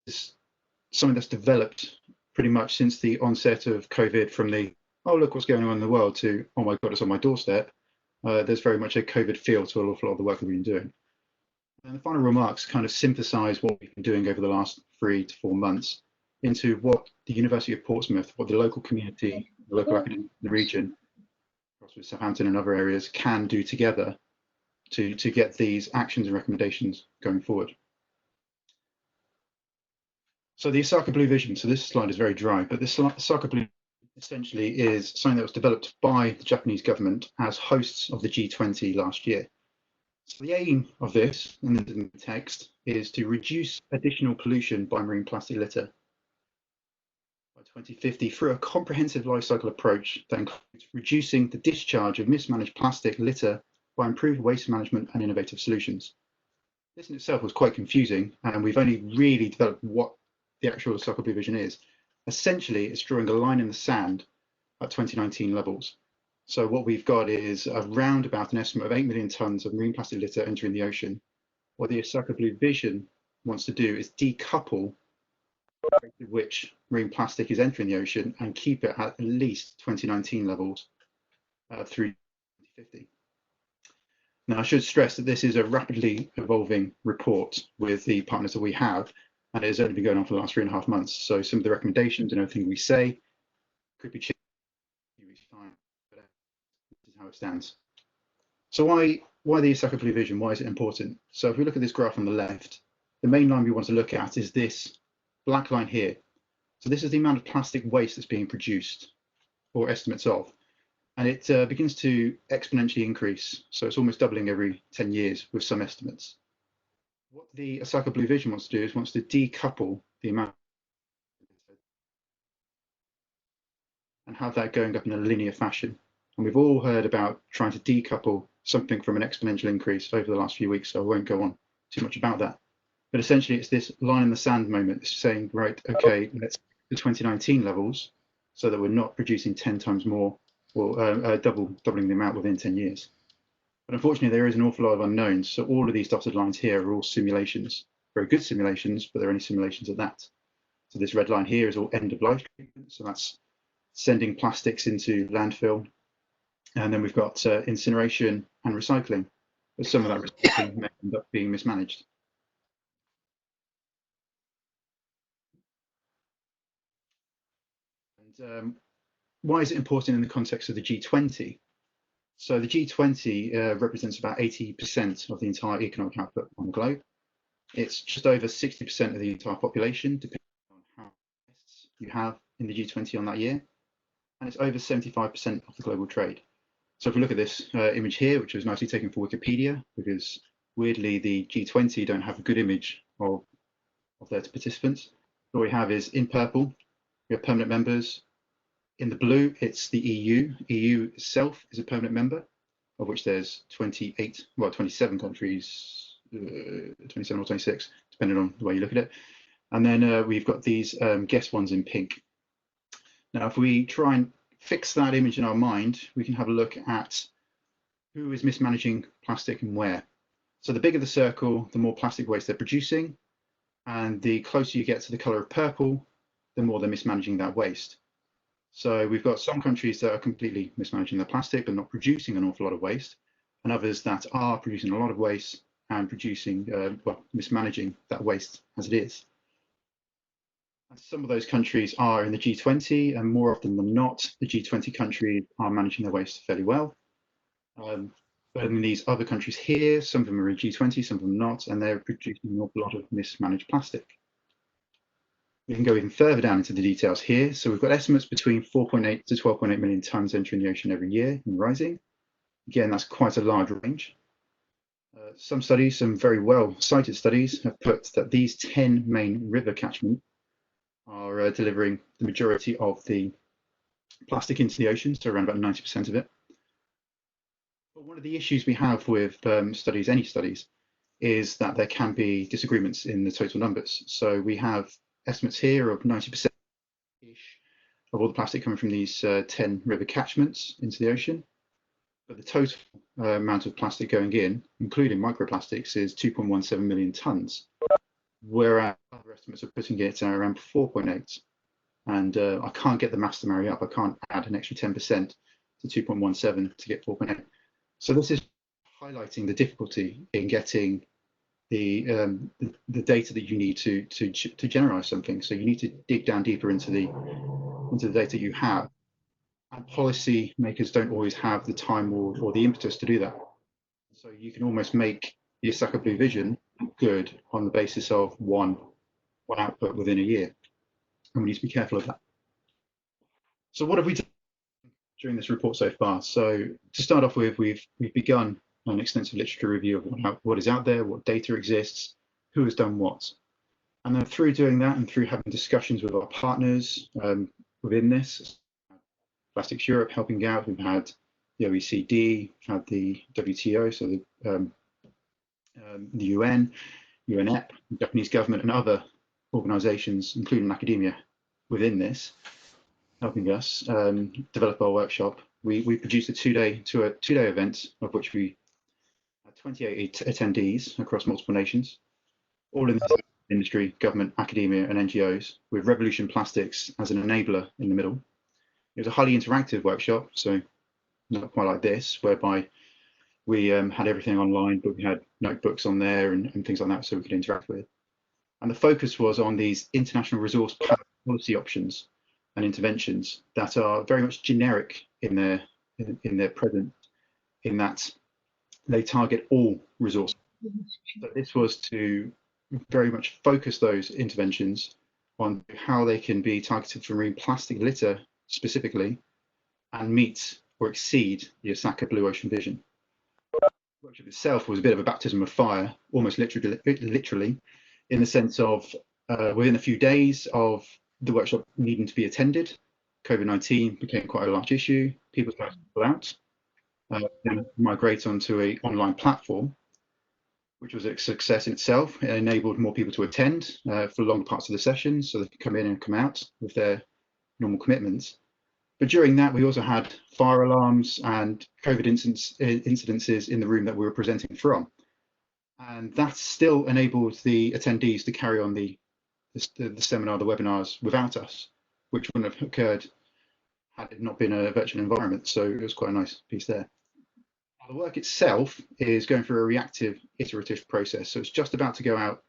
is something that's developed pretty much since the onset of COVID, from the, oh, look what's going on in the world, to, oh my God, it's on my doorstep. There's very much a COVID feel to an awful lot of the work that we've been doing. And the final remarks kind of synthesize what we've been doing over the last 3 to 4 months into what the University of Portsmouth, what the local community, the local academy, the region, across with Southampton and other areas, can do together to get these actions and recommendations going forward. So the Osaka Blue Vision, so this slide is very dry, but this Osaka Blue essentially is something that was developed by the Japanese government as hosts of the G20 last year. So the aim of this, in the text, is to reduce additional pollution by marine plastic litter by 2050 through a comprehensive life cycle approach that includes reducing the discharge of mismanaged plastic litter by improved waste management and innovative solutions. This in itself was quite confusing, and we've only really developed what the actual Osaka Blue Vision is. Essentially, it's drawing a line in the sand at 2019 levels. So what we've got is around about an estimate of 8 million tonnes of marine plastic litter entering the ocean. What the Osaka Blue Vision wants to do is decouple the rate at which marine plastic is entering the ocean and keep it at least 2019 levels through 2050. Now, I should stress that this is a rapidly evolving report with the partners that we have, and it has only been going on for the last 3.5 months. So some of the recommendations and everything we say could be changed in a few weeks' time, but this is how it stands. So why the Osaka Blue Vision? Why is it important? So if we look at this graph on the left, the main line we want to look at is this black line here. So this is the amount of plastic waste that's being produced, or estimates of, and it begins to exponentially increase. So it's almost doubling every 10 years with some estimates. What the Osaka Blue Vision wants to do is wants to decouple the amount and have that going up in a linear fashion. And we've all heard about trying to decouple something from an exponential increase over the last few weeks, so I won't go on too much about that. But essentially, it's this line in the sand moment. It's saying, right, okay, let's the 2019 levels so that we're not producing 10 times more, or doubling the amount within 10 years. But unfortunately, there is an awful lot of unknowns. So all of these dotted lines here are all simulations, very good simulations, but they're only simulations at that. So this red line here is all end of life treatment. So that's sending plastics into landfill. And then we've got incineration and recycling. But some of that recycling may end up being mismanaged. And why is it important in the context of the G20? So the G20 represents about 80% of the entire economic output on the globe. It's just over 60% of the entire population, depending on how many guests you have in the G20 on that year. And it's over 75% of the global trade. So if we look at this image here, which was nicely taken for Wikipedia, because weirdly the G20 don't have a good image of their participants. What we have is in purple, we have permanent members. In the blue, it's the EU. EU itself is a permanent member, of which there's 27 countries, 27 or 26, depending on the way you look at it. And then we've got these guest ones in pink. Now, if we try and fix that image in our mind, we can have a look at who is mismanaging plastic and where. So the bigger the circle, the more plastic waste they're producing. And the closer you get to the color of purple, the more they're mismanaging that waste. So we've got some countries that are completely mismanaging their plastic but not producing an awful lot of waste, and others that are producing a lot of waste and producing, mismanaging that waste as it is. And some of those countries are in the G20, and more often than not, the G20 countries are managing their waste fairly well. But in these other countries here, some of them are in G20, some of them not, and they're producing an awful lot of mismanaged plastic. We can go even further down into the details here. So we've got estimates between 4.8 to 12.8 million tonnes entering the ocean every year and rising. Again, that's quite a large range. Some studies, some very well cited studies, have put that these 10 main river catchments are delivering the majority of the plastic into the ocean, so around about 90% of it. But one of the issues we have with studies, any studies, is that there can be disagreements in the total numbers. So we have estimates here of 90%-ish of all the plastic coming from these 10 river catchments into the ocean. But the total amount of plastic going in, including microplastics, is 2.17 million tonnes, whereas other estimates are putting it around 4.8. And I can't get the maths to marry up. I can't add an extra 10% to 2.17 to get 4.8. So this is highlighting the difficulty in getting the data that you need to generalize something. So you need to dig down deeper into the data you have. And policy makers don't always have the time or the impetus to do that. So you can almost make the Osaka Blue Vision good on the basis of one output within a year. And we need to be careful of that. So what have we done during this report so far? So to start off with, we've begun an extensive literature review of what is out there, what data exists, who has done what. And then through doing that and through having discussions with our partners within this, Plastics Europe helping out, we've had the OECD, had the WTO, so the UN, UNEP, the Japanese government, and other organizations, including academia, within this, helping us develop our workshop. We produced a two-day event, of which we had 28 attendees across multiple nations, all in the industry, government, academia, and NGOs, with Revolution Plastics as an enabler in the middle. It was a highly interactive workshop, so not quite like this, whereby we had everything online, but we had notebooks on there and things like that, so we could interact with. And the focus was on these international resource policy options and interventions that are very much generic in their present, in that they target all resources. So this was to very much focus those interventions on how they can be targeted for marine plastic litter specifically, and meet or exceed the Osaka Blue Ocean Vision. The workshop itself was a bit of a baptism of fire, almost literally, in the sense of within a few days of the workshop needing to be attended, COVID-19 became quite a large issue. People started to pull out, then migrate onto an online platform, which was a success in itself. It enabled more people to attend for long parts of the session, so they could come in and come out with their normal commitments. But during that, we also had fire alarms and COVID incidences in the room that we were presenting from. And that still enabled the attendees to carry on the seminar, the webinars without us, which wouldn't have occurred had it not been a virtual environment. So it was quite a nice piece there. Now, the work itself is going through a reactive iterative process. So it's just about to go out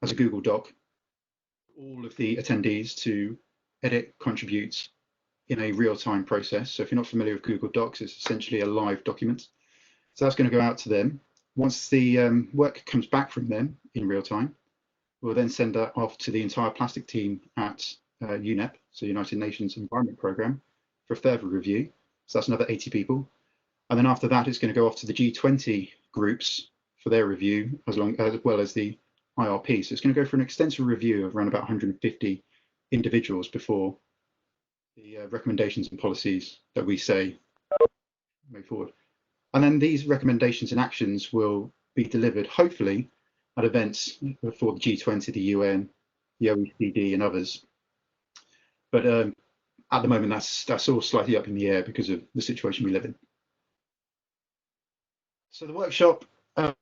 as a Google Doc, all of the attendees to edit, contribute in a real-time process. So if you're not familiar with Google Docs, it's essentially a live document. So that's going to go out to them. Once the work comes back from them in real time, we'll then send that off to the entire plastic team at UNEP, so United Nations Environment Programme, for further review. So that's another 80 people. And then after that, it's going to go off to the G20 groups for their review, as well as the IRP. So it's going to go for an extensive review of around about 150 individuals before the recommendations and policies that we say move forward. And then these recommendations and actions will be delivered, hopefully, at events for the G20, the UN, the OECD, and others. But at the moment, that's all slightly up in the air because of the situation we live in. So the workshop took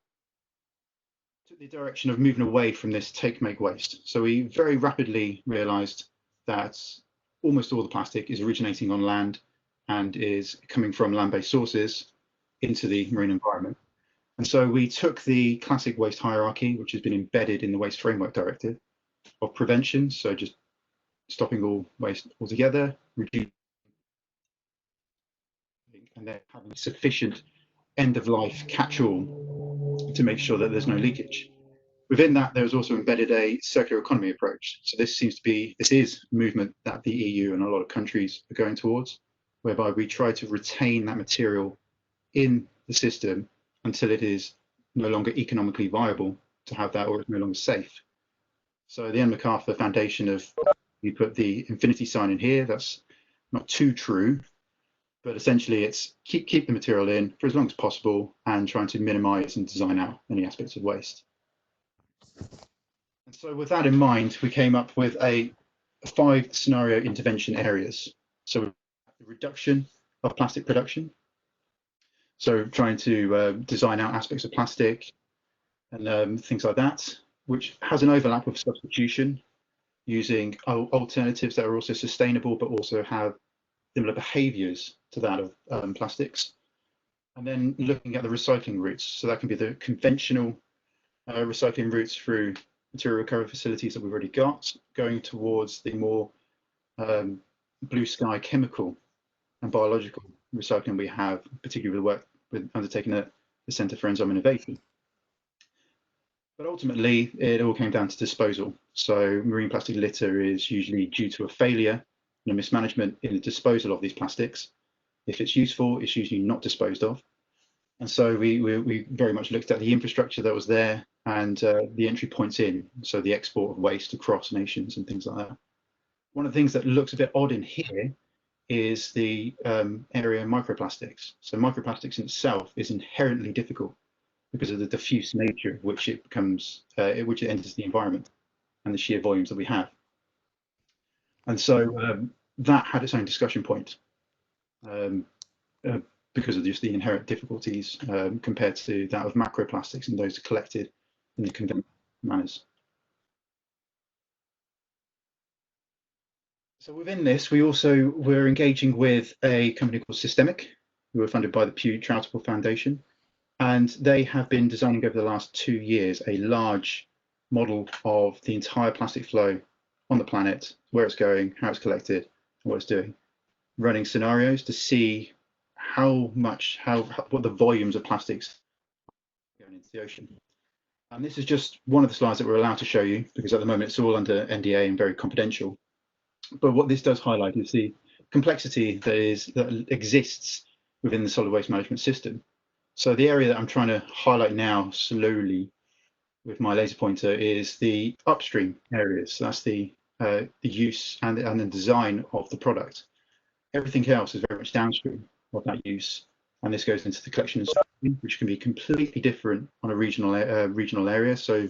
the direction of moving away from this take, make, waste. So we very rapidly realized that almost all the plastic is originating on land and is coming from land-based sources into the marine environment. And so we took the classic waste hierarchy, which has been embedded in the Waste Framework Directive, of prevention, so just stopping all waste altogether, reducing, and then having sufficient end-of-life catch-all to make sure that there's no leakage. Within that, there was also embedded a circular economy approach. So this is a movement that the EU and a lot of countries are going towards, whereby we try to retain that material in the system until it is no longer economically viable to have that, or it's no longer safe. So the Ellen MacArthur Foundation we put the infinity sign in here. That's not too true, but essentially it's keep the material in for as long as possible and trying to minimize and design out any aspects of waste. And so with that in mind, we came up with 5 scenario intervention areas. So the reduction of plastic production. So trying to design out aspects of plastic and things like that, which has an overlap with substitution. using alternatives that are also sustainable, but also have similar behaviors to that of plastics. And then looking at the recycling routes. So that can be the conventional recycling routes through material recovery facilities that we've already got, going towards the more blue sky chemical and biological recycling we have, particularly with the work with undertaken at the Centre for Enzyme Innovation. But ultimately, it all came down to disposal. So marine plastic litter is usually due to a failure and a mismanagement in the disposal of these plastics. If it's useful, it's usually not disposed of. And so we very much looked at the infrastructure that was there and the entry points in, so the export of waste across nations and things like that. One of the things that looks a bit odd in here is the area of microplastics. So microplastics in itself is inherently difficult because of the diffuse nature of which it becomes, which it enters the environment and the sheer volumes that we have. And so that had its own discussion point because of just the inherent difficulties compared to that of macroplastics and those collected in the conventional manners. So within this, we also were engaging with a company called Systemic, who were funded by the Pew Charitable Foundation. And they have been designing over the last 2 years a large model of the entire plastic flow on the planet, where it's going, how it's collected, and what it's doing, running scenarios to see what the volumes of plastics going into the ocean. And this is just one of the slides that we're allowed to show you, because at the moment it's all under NDA and very confidential. But what this does highlight is the complexity that exists within the solid waste management system. So the area that I'm trying to highlight now slowly with my laser pointer is the upstream areas. So that's the use and the design of the product. Everything else is very much downstream of that use, and this goes into the collection and sorting, which can be completely different on a regional area. So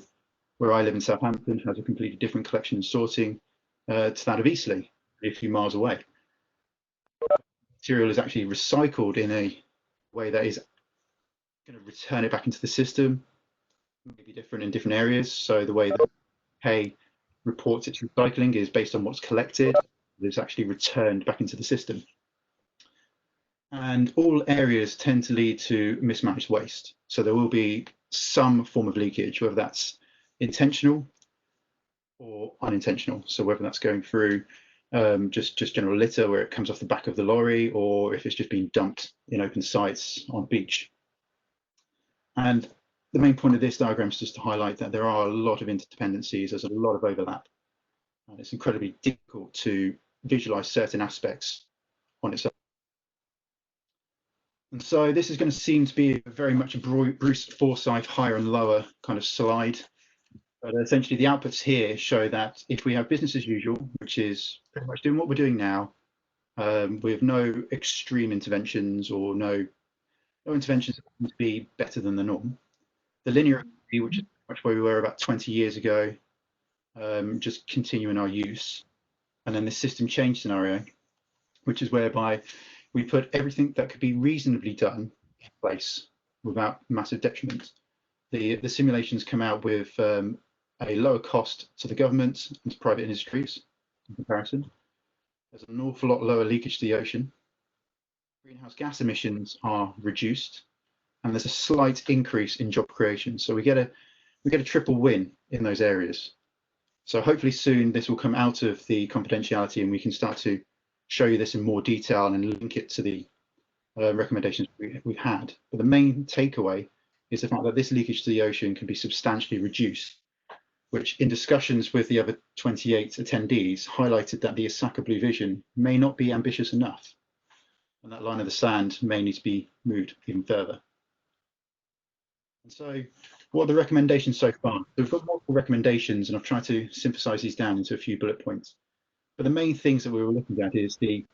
where I live in Southampton has a completely different collection and sorting to that of Eastleigh, a few miles away. Material is actually recycled in a way that is going to return it back into the system, maybe different in different areas. So the way that hay reports its recycling is based on what's collected, it's actually returned back into the system. And all areas tend to lead to mismanaged waste. So there will be some form of leakage, whether that's intentional or unintentional. So whether that's going through just general litter where it comes off the back of the lorry, or if it's just being dumped in open sites on a beach. And the main point of this diagram is just to highlight that there are a lot of interdependencies, there's a lot of overlap, and it's incredibly difficult to visualize certain aspects on its own. And so this is going to seem to be very much a Bruce Forsyth higher and lower kind of slide. But essentially the outputs here show that if we have business as usual, which is pretty much doing what we're doing now, with no extreme interventions or no interventions that seem to be better than the norm, the linear, which is much where we were about 20 years ago, just continuing our use. And then the system change scenario, which is whereby we put everything that could be reasonably done in place without massive detriment. The simulations come out with a lower cost to the government and to private industries in comparison. There's an awful lot lower leakage to the ocean. Greenhouse gas emissions are reduced, and there's a slight increase in job creation. So we get a triple win in those areas. So hopefully soon this will come out of the confidentiality and we can start to show you this in more detail and link it to the recommendations we've had. But the main takeaway is the fact that this leakage to the ocean can be substantially reduced, which in discussions with the other 28 attendees highlighted that the Osaka Blue Vision may not be ambitious enough, and that line of the sand may need to be moved even further. And so what are the recommendations so far? We've got multiple recommendations and I've tried to synthesize these down into a few bullet points. But the main things that we were looking at is the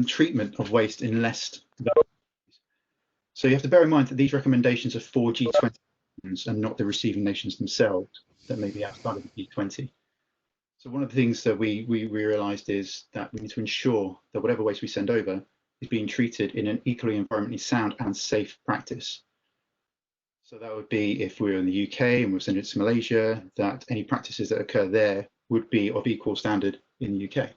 treatment of waste in less developed countries. So you have to bear in mind that these recommendations are for G20 and not the receiving nations themselves that may be outside of the G20. So one of the things that we realized is that we need to ensure that whatever waste we send over is being treated in an equally environmentally sound and safe practice. So that would be if we're in the UK and we're sending it to Malaysia, that any practices that occur there would be of equal standard in the UK.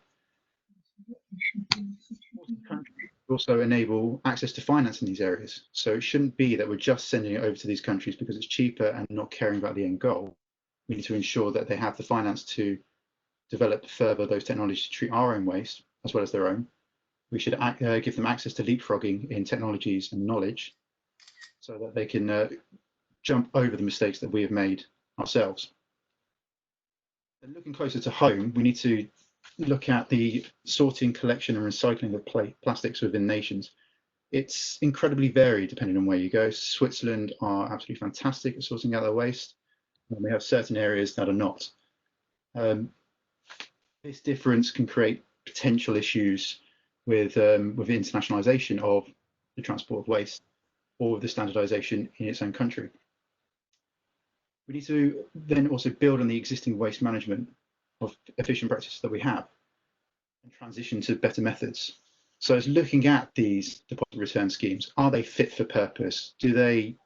Countries also enable access to finance in these areas. So it shouldn't be that we're just sending it over to these countries because it's cheaper and not caring about the end goal. We need to ensure that they have the finance to develop further those technologies to treat our own waste as well as their own. We should give them access to leapfrogging in technologies and knowledge so that they can jump over the mistakes that we have made ourselves. And looking closer to home, we need to look at the sorting, collection and recycling of plastics within nations. It's incredibly varied depending on where you go. Switzerland are absolutely fantastic at sorting out their waste, and we have certain areas that are not. This difference can create potential issues with internationalization of the transport of waste or the standardization in its own country. We need to then also build on the existing waste management of efficient practices that we have and transition to better methods. So it's looking at these deposit return schemes. Are they fit for purpose? Do they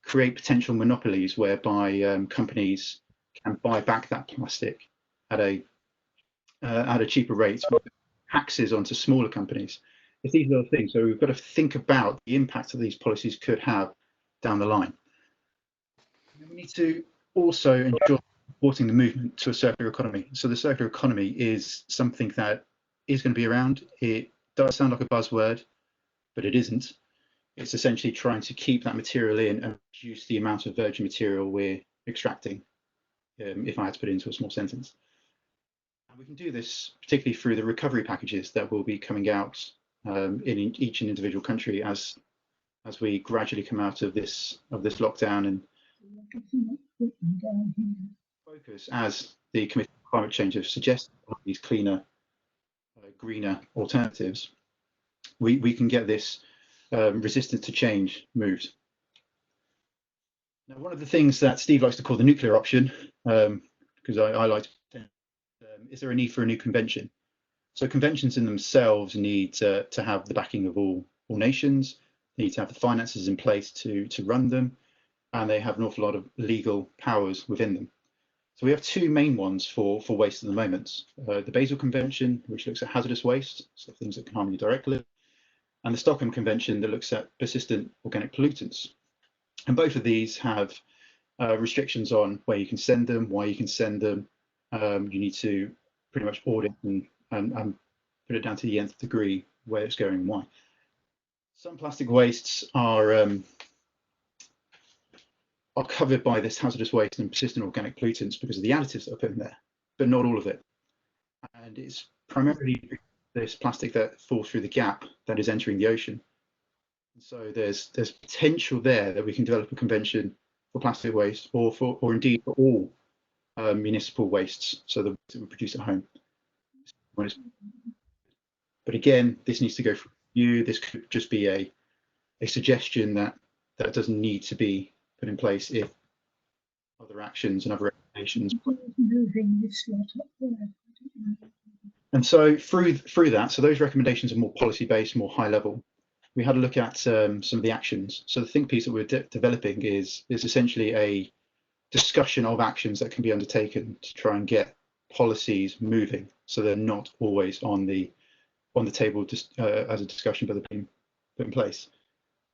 create potential monopolies whereby companies can buy back that plastic at a cheaper rate, taxes onto smaller companies? If these are the things, so we've got to think about the impact that these policies could have down the line. And we need to also ensure supporting the movement to a circular economy. So the circular economy is something that is going to be around. It does sound like a buzzword, but it isn't. It's essentially trying to keep that material in and reduce the amount of virgin material we're extracting, if I had to put it into a small sentence. And we can do this particularly through the recovery packages that will be coming out in each individual country as we gradually come out of this lockdown and focus, as the Committee on Climate Change have suggested, on these cleaner, greener alternatives. We can get this resistance to change moved. Now, one of the things that Steve likes to call the nuclear option, because I like to, is there a need for a new convention? So conventions in themselves need to have the backing of all nations, they need to have the finances in place to run them, and they have an awful lot of legal powers within them. So we have two main ones for waste at the moment. The Basel Convention, which looks at hazardous waste, so things that can harm you directly, and the Stockholm Convention that looks at persistent organic pollutants. And both of these have restrictions on where you can send them, why you can send them. You need to pretty much audit and put it down to the nth degree where it's going and why. Some plastic wastes are covered by this hazardous waste and persistent organic pollutants because of the additives that are put in there, but not all of it. And it's primarily this plastic that falls through the gap that is entering the ocean. And so there's potential there that we can develop a convention for plastic waste, or indeed for all municipal wastes, so the waste that we produce at home. But again, this needs to go through review. This could just be a suggestion that doesn't need to be put in place if other actions and other recommendations. And so through that, so those recommendations are more policy-based, more high level. We had a look at some of the actions. So the think piece that we're developing is essentially a discussion of actions that can be undertaken to try and get policies moving, so they're not always on the table just as a discussion, but they're being put in place.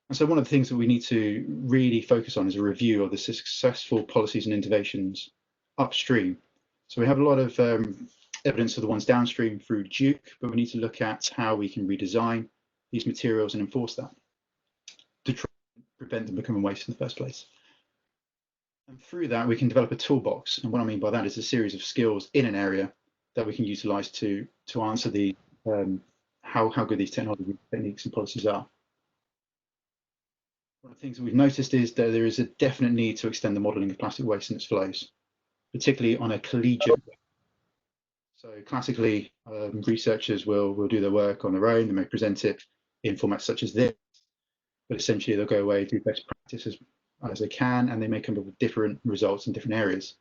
And so one of the things that we need to really focus on is a review of the successful policies and innovations upstream. So we have a lot of evidence of the ones downstream through Duke, but we need to look at how we can redesign these materials and enforce that to try and prevent them becoming waste in the first place. And through that, we can develop a toolbox. And what I mean by that is a series of skills in an area that we can utilize to answer the how good these technology techniques and policies are. One of the things that we've noticed is that there is a definite need to extend the modelling of plastic waste and its flows, particularly on a collegiate. So classically, researchers will do their work on their own. They may present it in formats such as this, but essentially they'll go away, do best practice as they can, and they may come up with different results in different areas.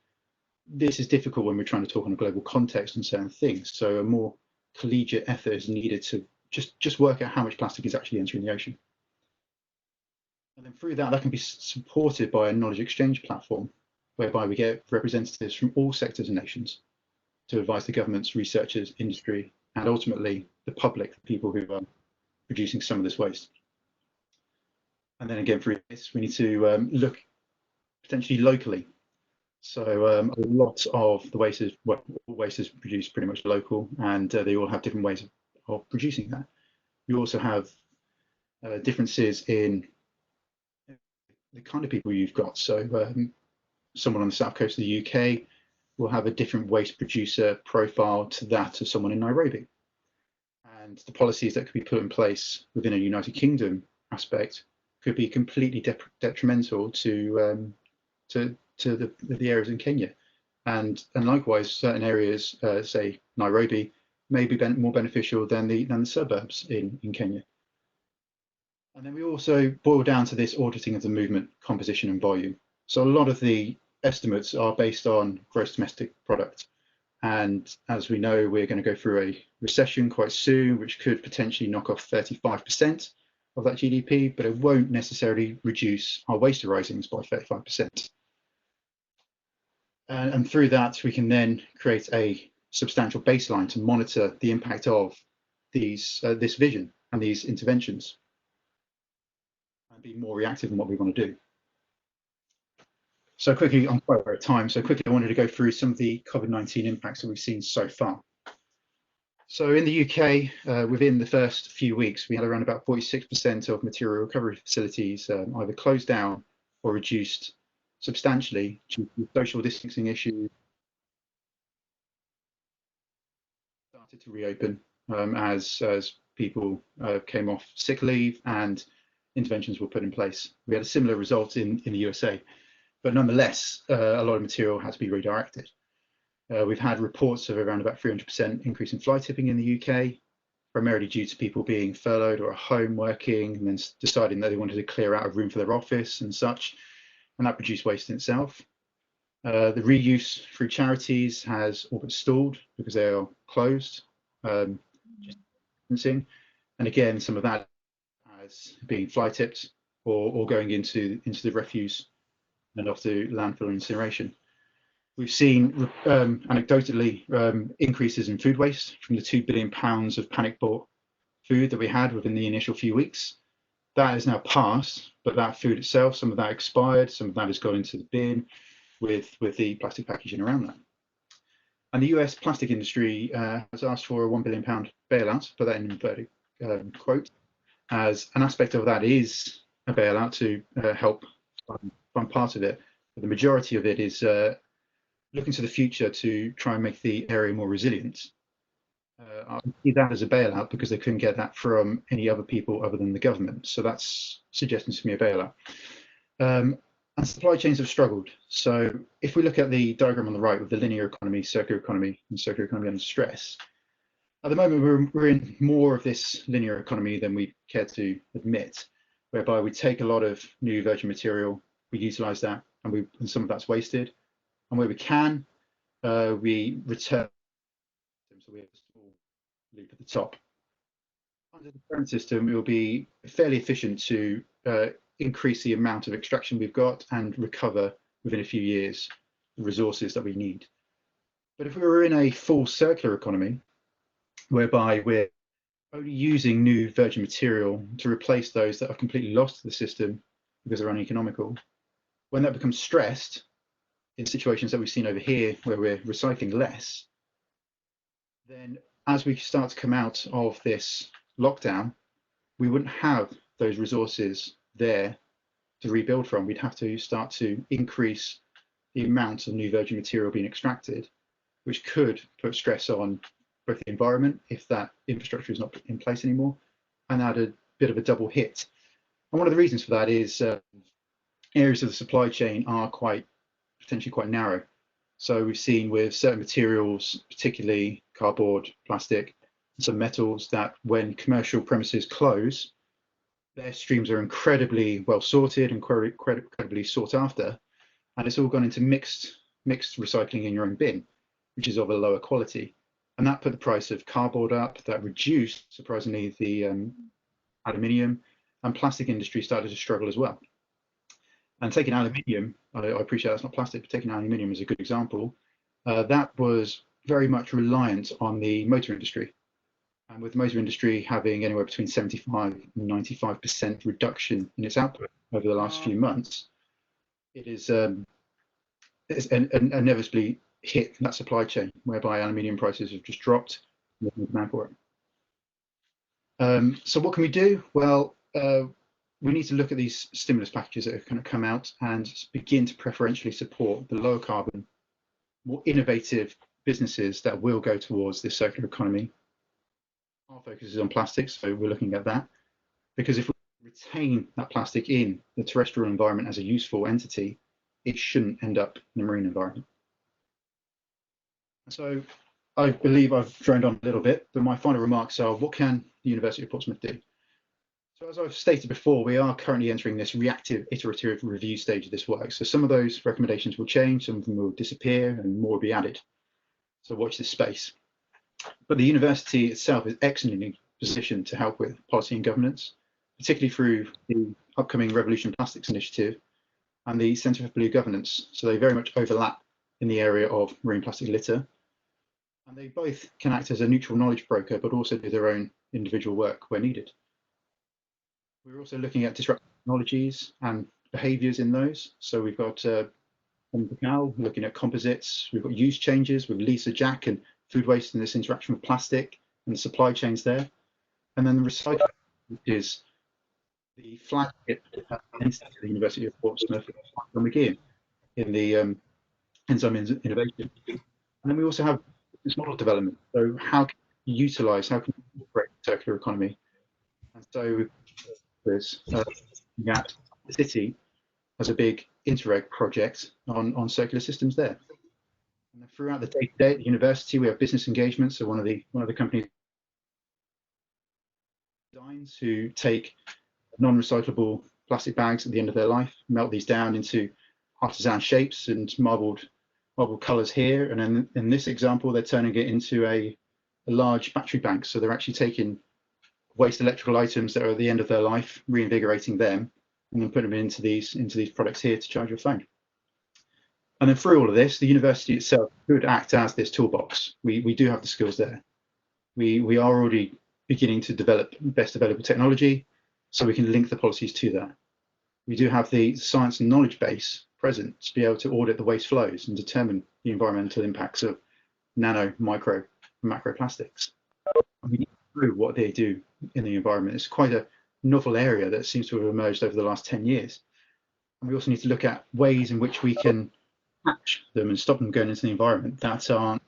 This is difficult when we're trying to talk on a global context on certain things. So a more collegiate effort is needed to just work out how much plastic is actually entering the ocean. And then through that can be supported by a knowledge exchange platform, whereby we get representatives from all sectors and nations to advise the governments, researchers, industry, and ultimately the public, the people who are producing some of this waste. And then again, through this, we need to look potentially locally. So a lot of the waste is, well, all waste is produced pretty much local, and they all have different ways of producing that. You also have differences in the kind of people you've got. So someone on the south coast of the UK will have a different waste producer profile to that of someone in Nairobi. And the policies that could be put in place within a United Kingdom aspect could be completely detrimental to the areas in Kenya. And likewise, certain areas, say Nairobi, may be more beneficial than the suburbs in Kenya. And then we also boil down to this auditing of the movement, composition and volume. So a lot of the estimates are based on gross domestic product. And as we know, we're going to go through a recession quite soon, which could potentially knock off 35% of that GDP, but it won't necessarily reduce our waste arisings by 35%. And through that, we can then create a substantial baseline to monitor the impact of these this vision and these interventions, and be more reactive in what we want to do. So quickly, I'm quite out of time, so quickly I wanted to go through some of the COVID-19 impacts that we've seen so far. So in the UK, within the first few weeks, we had around about 46% of material recovery facilities either closed down or reduced substantially due to social distancing issues. Started to reopen as people came off sick leave and interventions were put in place. We had a similar result in the USA. But nonetheless, a lot of material had to be redirected. We've had reports of around about 300% increase in fly tipping in the UK, primarily due to people being furloughed or at home working and then deciding that they wanted to clear out a room for their office and such, and that produced waste in itself. The reuse through charities has all but stalled because they are closed. And again, some of that as being fly tipped or going into the refuse and off to landfill and incineration. We've seen anecdotally increases in food waste from the £2 billion of panic bought food that we had within the initial few weeks. That is now passed, but that food itself, some of that expired, some of that has gone into the bin with the plastic packaging around that. And the US plastic industry has asked for a £1 billion bailout, put that in inverted quote, as an aspect of that is a bailout to help fund part of it. But the majority of it is looking to the future to try and make the area more resilient. I see that as a bailout because they couldn't get that from any other people other than the government. So that's suggesting to me a bailout. And supply chains have struggled. So if we look at the diagram on the right with the linear economy, circular economy, and circular economy under stress, at the moment we're in more of this linear economy than we care to admit, whereby we take a lot of new virgin material, we utilize that, and some of that's wasted. And where we can, we return. So we have a small loop at the top. Under the current system, it will be fairly efficient to increase the amount of extraction we've got and recover within a few years the resources that we need. But if we were in a full circular economy, whereby we're only using new virgin material to replace those that are completely lost to the system because they're uneconomical, when that becomes stressed, in situations that we've seen over here where we're recycling less, then as we start to come out of this lockdown, we wouldn't have those resources there to rebuild from. We'd have to start to increase the amount of new virgin material being extracted, which could put stress on both the environment if that infrastructure is not in place anymore, and add a bit of a double hit. And one of the reasons for that is areas of the supply chain are potentially quite narrow. So we've seen with certain materials, particularly cardboard, plastic, and some metals, that when commercial premises close, their streams are incredibly well sorted and incredibly sought after, and it's all gone into mixed recycling in your own bin, which is of a lower quality. And that put the price of cardboard up, that reduced, surprisingly, the aluminium, and plastic industry started to struggle as well. And taking aluminium, I appreciate that's not plastic, but taking aluminium is a good example. That was very much reliant on the motor industry. And with the motor industry having anywhere between 75 and 95% reduction in its output over the last few months, it is inevitably hit that supply chain, whereby aluminium prices have just dropped and there's no demand for it. So what can we do? Well, we need to look at these stimulus packages that have kind of come out and begin to preferentially support the lower carbon, more innovative businesses that will go towards this circular economy. Our focus is on plastics, so we're looking at that, because if we retain that plastic in the terrestrial environment as a useful entity, it shouldn't end up in the marine environment. So I believe I've droned on a little bit, but my final remarks are, what can the University of Portsmouth do? So as I've stated before, we are currently entering this reactive iterative review stage of this work. So some of those recommendations will change, some of them will disappear, and more will be added. So watch this space. But the university itself is excellently positioned to help with policy and governance, particularly through the upcoming Revolution Plastics Initiative and the Centre for Blue Governance. So they very much overlap in the area of marine plastic litter. And they both can act as a neutral knowledge broker, but also do their own individual work where needed. We're also looking at disruptive technologies and behaviours in those. So we've got looking at composites, we've got use changes with Lisa Jack and food waste and this interaction with plastic and the supply chains there. And then the recycling is the flagship institute at the University of Portsmouth, McGeehan, in the enzyme innovation. And then we also have business model development. So how can you utilise, how can you incorporate the circular economy? And so there's that the city has a big Interreg project on circular systems there. And throughout the day-to-day at the university, we have business engagements. So one of the companies who take non-recyclable plastic bags at the end of their life, melt these down into artisan shapes and marbled colours here. And then in this example, they're turning it into a large battery bank. So they're actually taking waste electrical items that are at the end of their life, reinvigorating them, and then putting them into these products here to charge your phone. And then through all of this, the university itself could act as this toolbox. We do have the skills there. We are already beginning to develop best available technology, so we can link the policies to that. We do have the science and knowledge base present to be able to audit the waste flows and determine the environmental impacts of nano, micro, and macro plastics. And we need to know what they do in the environment. It's quite a novel area that seems to have emerged over the last 10 years. And we also need to look at ways in which we can catch them and stop them going into the environment that aren't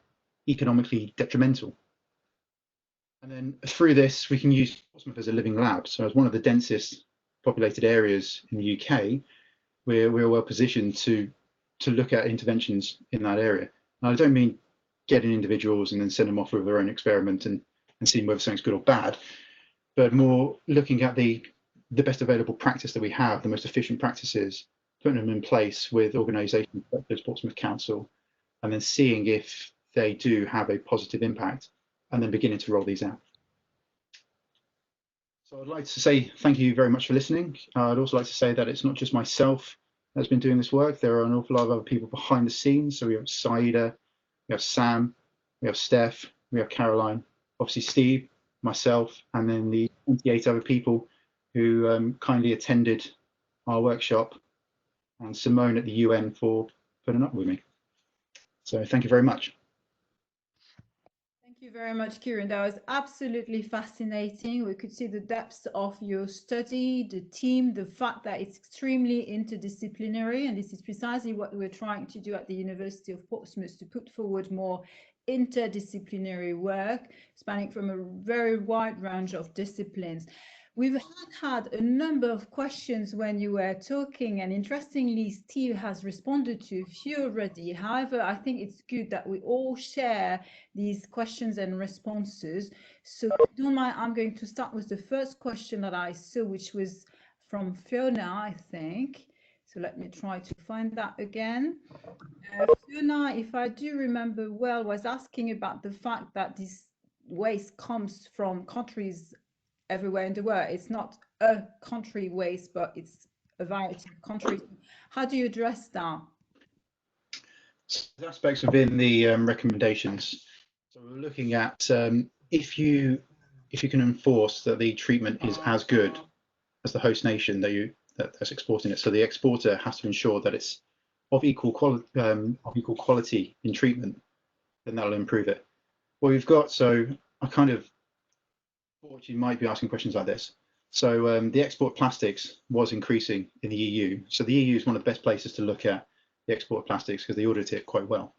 economically detrimental. And then through this, we can use Portsmouth as a living lab. So as one of the densest populated areas in the UK, we're well positioned to look at interventions in that area. Now, I don't mean getting individuals and then send them off with their own experiment and seeing whether something's good or bad, but more looking at the best available practice that we have, the most efficient practices, putting them in place with organisations such as Portsmouth Council, and then seeing if they do have a positive impact, and then beginning to roll these out. So I'd like to say thank you very much for listening. I'd also like to say that it's not just myself that's been doing this work. There are an awful lot of other people behind the scenes. So we have Saida, we have Sam, we have Steph, we have Caroline, obviously Steve, myself, and then the 28 other people who kindly attended our workshop, and Simone at the UN for putting up with me. So thank you very much. Thank you very much, Kieran. That was absolutely fascinating. We could see the depths of your study, the team, the fact that it's extremely interdisciplinary, and this is precisely what we're trying to do at the University of Portsmouth, to put forward more interdisciplinary work spanning from a very wide range of disciplines. We've had a number of questions when you were talking, and interestingly, Steve has responded to a few already. However, I think it's good that we all share these questions and responses. So if you don't mind, I'm going to start with the first question that I saw, which was from Fiona, I think. So let me try to find that again. Fiona, if I do remember well, was asking about the fact that this waste comes from countries everywhere in the world. It's not a country waste, but it's a variety of countries. How do you address that? So the aspects within the recommendations So we're looking at if you can enforce that the treatment is as good as the host nation that's exporting it. So the exporter has to ensure that it's of equal quality in treatment, then that'll improve it. Well, we've got, so I kind of thought you might be asking questions like this. So the export of plastics was increasing in the EU. So the EU is one of the best places to look at the export of plastics because they audit it quite well.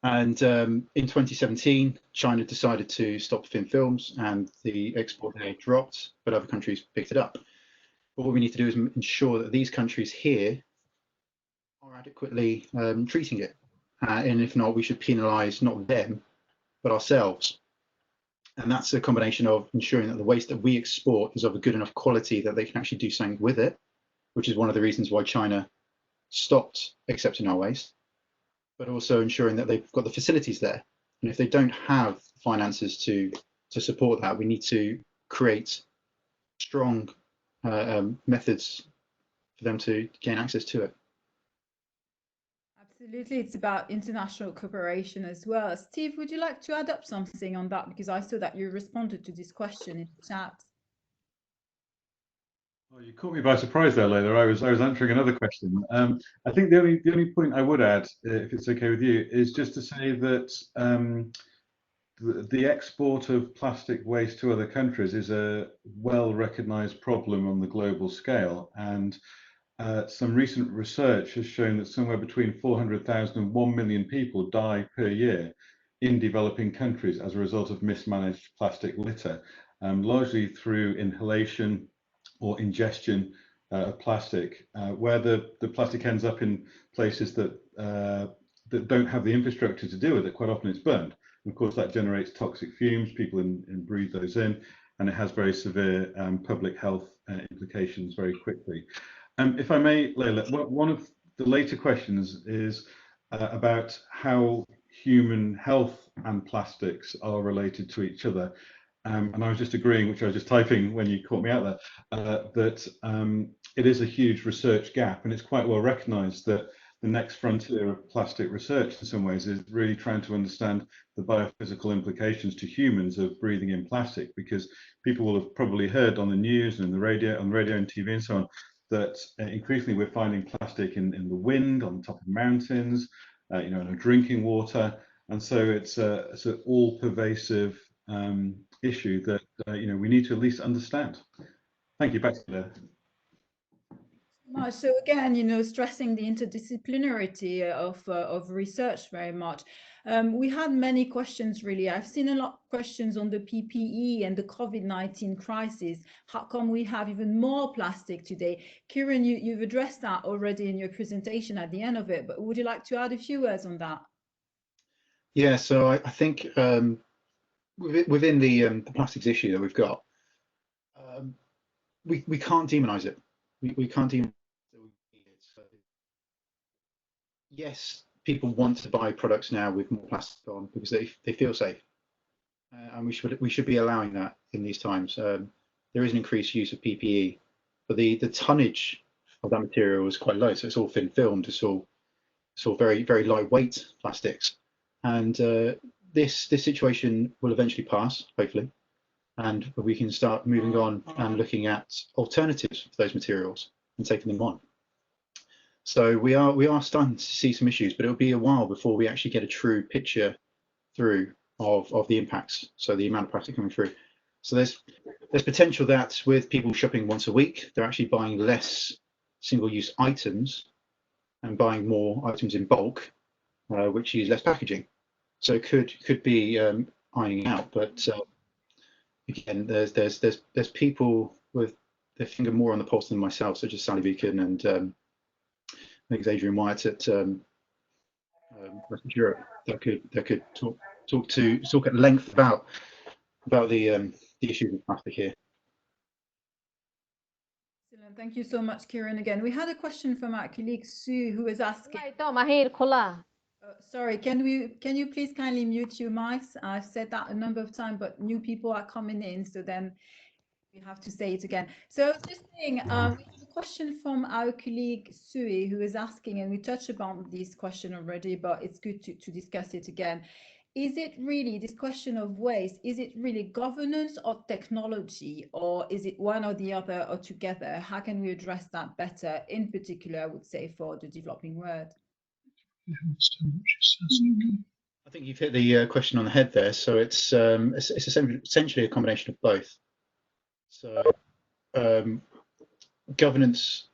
And in 2017, China decided to stop thin films and the export there dropped, but other countries picked it up. But what we need to do is ensure that these countries here are adequately treating it. And if not, we should penalise not them, but ourselves. And that's a combination of ensuring that the waste that we export is of a good enough quality that they can actually do something with it, which is one of the reasons why China stopped accepting our waste, but also ensuring that they've got the facilities there. And if they don't have finances to support that, we need to create strong methods for them to gain access to it. Absolutely, it's about international cooperation as well. Steve, would you like to add up something on that? Because I saw that you responded to this question in the chat. Well, you caught me by surprise there, Layla. I was answering another question. I think the only point I would add, if it's okay with you, is just to say that the export of plastic waste to other countries is a well-recognized problem on the global scale, and some recent research has shown that somewhere between 400,000 and 1 million people die per year in developing countries as a result of mismanaged plastic litter, largely through inhalation or ingestion of plastic, where the plastic ends up in places that don't have the infrastructure to deal with it. Quite often it's burned. And of course, that generates toxic fumes. People breathe those in, and it has very severe public health implications very quickly. If I may, Layla, one of the later questions is about how human health and plastics are related to each other. And I was just agreeing, which I was just typing when you caught me out there, that it is a huge research gap, and it's quite well recognised that the next frontier of plastic research in some ways is really trying to understand the biophysical implications to humans of breathing in plastic, because people will have probably heard on the news and on the radio and TV and so on, that increasingly we're finding plastic in the wind, on top of mountains, in our drinking water. And so it's an all-pervasive issue that we need to at least understand. Thank you. Back to you. So again, stressing the interdisciplinarity of research very much. We had many questions, really. I've seen a lot of questions on the PPE and the COVID-19 crisis. How come we have even more plastic today? Kieran, you've addressed that already in your presentation at the end of it, but would you like to add a few words on that? Yeah, so I think within the plastics issue that we've got, we can't demonize it. We can't demonize it. So, yes, people want to buy products now with more plastic on because they feel safe, and we should be allowing that in these times. There is an increased use of PPE, but the tonnage of that material is quite low, so it's all thin filmed. It's all very lightweight plastics, and this situation will eventually pass, hopefully, and we can start moving on and looking at alternatives for those materials and taking them on. So we are starting to see some issues, but it'll be a while before we actually get a true picture through of the impacts. So the amount of plastic coming through. So there's potential that with people shopping once a week, they're actually buying less single-use items and buying more items in bulk, which use less packaging. So it could be ironing out, but again, there's people with their finger more on the pulse than myself, such as Sally Beacon and I think it's Adrian Wyatt at Western Europe that could talk at length about the issues of plastic here. Excellent. Thank you so much, Kieran. Again, we had a question from our colleague Sue, who is asking. Sorry, can you please kindly mute your mics? I've said that a number of times, but new people are coming in, so then we have to say it again. So just saying, we have a question from our colleague Sue, who is asking, and we touched upon this question already, but it's good to discuss it again. is it really this question of waste? Is it really governance or technology, or is it one or the other or together? How can we address that better? In particular, I would say for the developing world. I think you've hit the question on the head there. So it's essentially a combination of both. So governance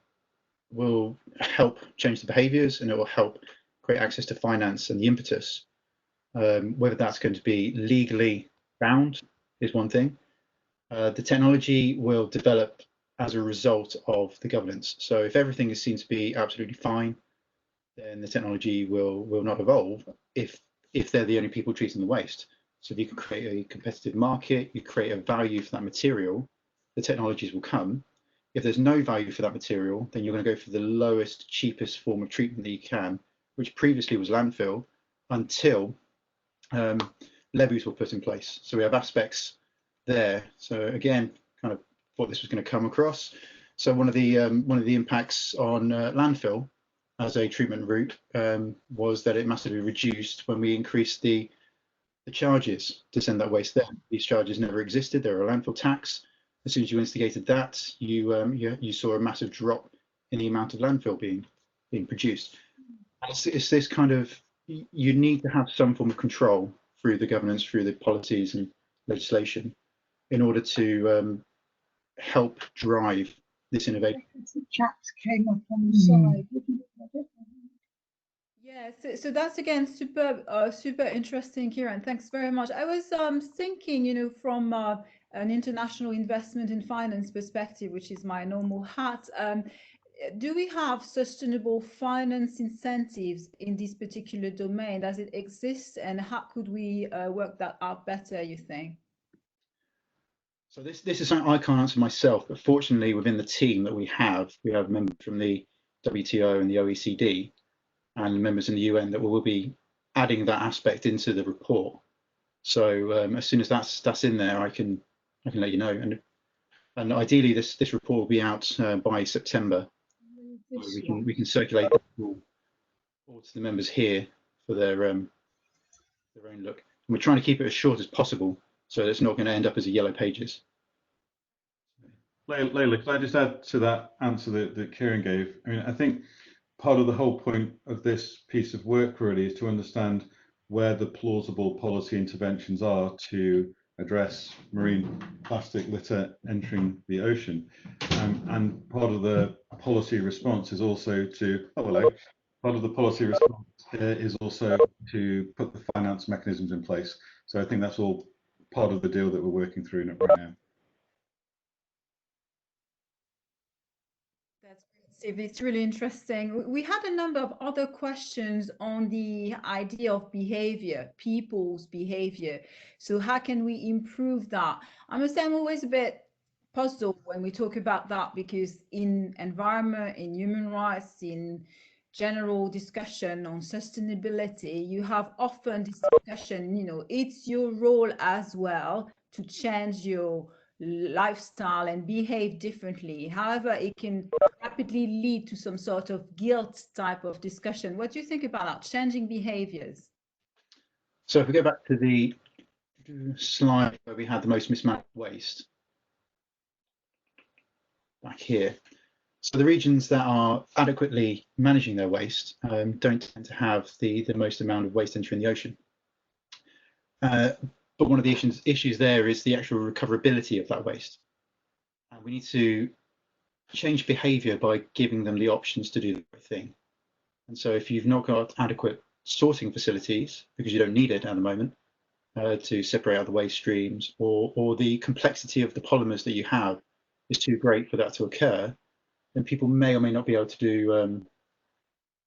will help change the behaviours, and it will help create access to finance and the impetus. Whether that's going to be legally bound is one thing. The technology will develop as a result of the governance. So if everything is seen to be absolutely fine, then the technology will not evolve if they're the only people treating the waste. So if you can create a competitive market, you create a value for that material, the technologies will come. If there's no value for that material, then you're going to go for the lowest, cheapest form of treatment that you can, which previously was landfill, until levies were put in place. So we have aspects there. So again, kind of thought this was going to come across. So one of the impacts on landfill as a treatment route was that it massively reduced when we increased the charges to send that waste there. These charges never existed. They were a landfill tax. As soon as you instigated that, you saw a massive drop in the amount of landfill being produced. It's this kind of, you need to have some form of control through the governance, through the policies and legislation, in order to help drive this innovation. The chat came up on the side. Yeah, so that's again super interesting, Kieran. Thanks very much. I was thinking, you know, from an international investment in finance perspective, which is my normal hat. Do we have sustainable finance incentives in this particular domain? Does it exist, and how could we work that out better, you think? So this is something I can't answer myself, but fortunately within the team that we have members from the WTO and the OECD and members in the UN that will be adding that aspect into the report. So as soon as that's in there, I can let you know. And ideally this report will be out by September. We can circulate it all to the members here for their own look. And we're trying to keep it as short as possible, so it's not going to end up as a yellow pages. Layla, could I just add to that answer that Kieran gave? I mean, I think part of the whole point of this piece of work really is to understand where the plausible policy interventions are to address marine plastic litter entering the ocean. And part of the policy response is also to, part of the policy response is also to put the finance mechanisms in place. So I think that's all part of the deal that we're working through right now. It's really interesting. We had a number of other questions on the idea of behavior, people's behavior. So how can we improve that? I must say I'm always a bit puzzled when we talk about that, because in environment, in human rights, in general discussion on sustainability, you have often this discussion, you know, it's your role as well to change your lifestyle and behave differently. However, it can rapidly lead to some sort of guilt type of discussion. What do you think about that, changing behaviors? So if we go back to the slide where we had the most mismanaged waste, back here. So the regions that are adequately managing their waste don't tend to have the most amount of waste entering the ocean. But one of the issues there is the actual recoverability of that waste. And we need to change behaviour by giving them the options to do the right thing. And so if you've not got adequate sorting facilities, because you don't need it at the moment, to separate out the waste streams, or the complexity of the polymers that you have is too great for that to occur, then people may or may not be able to do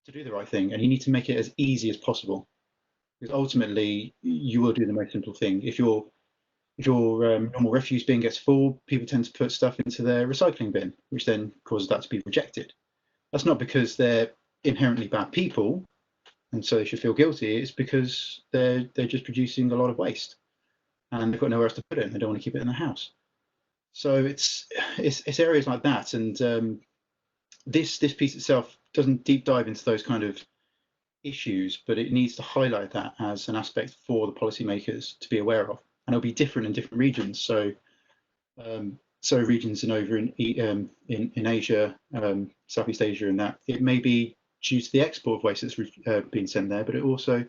the right thing. And you need to make it as easy as possible, because ultimately you will do the most simple thing. If your normal refuse bin gets full, people tend to put stuff into their recycling bin, which then causes that to be rejected. That's not because they're inherently bad people and so they should feel guilty. It's because they're just producing a lot of waste and they've got nowhere else to put it, and they don't want to keep it in the house. So it's areas like that, and this piece itself doesn't deep dive into those kind of issues, but it needs to highlight that as an aspect for the policymakers to be aware of, and it'll be different in different regions. So, so regions in Asia, Southeast Asia, and that it may be due to the export of waste that's being sent there, but it also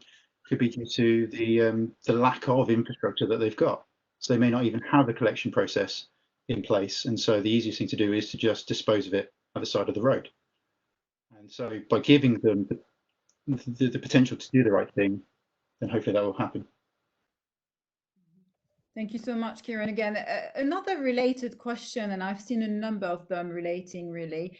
could be due to the lack of infrastructure that they've got. So they may not even have a collection process in place, and so the easiest thing to do is to just dispose of it at the side of the road. And so by giving them the potential to do the right thing, then hopefully that will happen. Thank you so much, Kieran. Again, another related question, and I've seen a number of them relating really.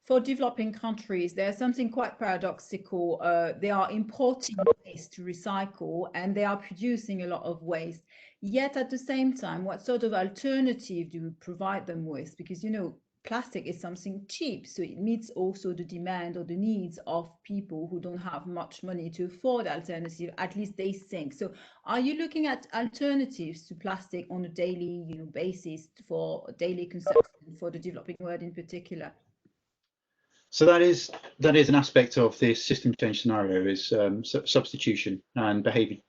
For developing countries, there's something quite paradoxical. They are importing waste to recycle and they are producing a lot of waste. Yet at the same time, what sort of alternative do we provide them with? Because, you know, plastic is something cheap, so it meets also the demand or the needs of people who don't have much money to afford alternative, at least they think. So are you looking at alternatives to plastic on a daily, you know, basis for daily consumption for the developing world in particular? So that is an aspect of this system change scenario, is substitution and behavior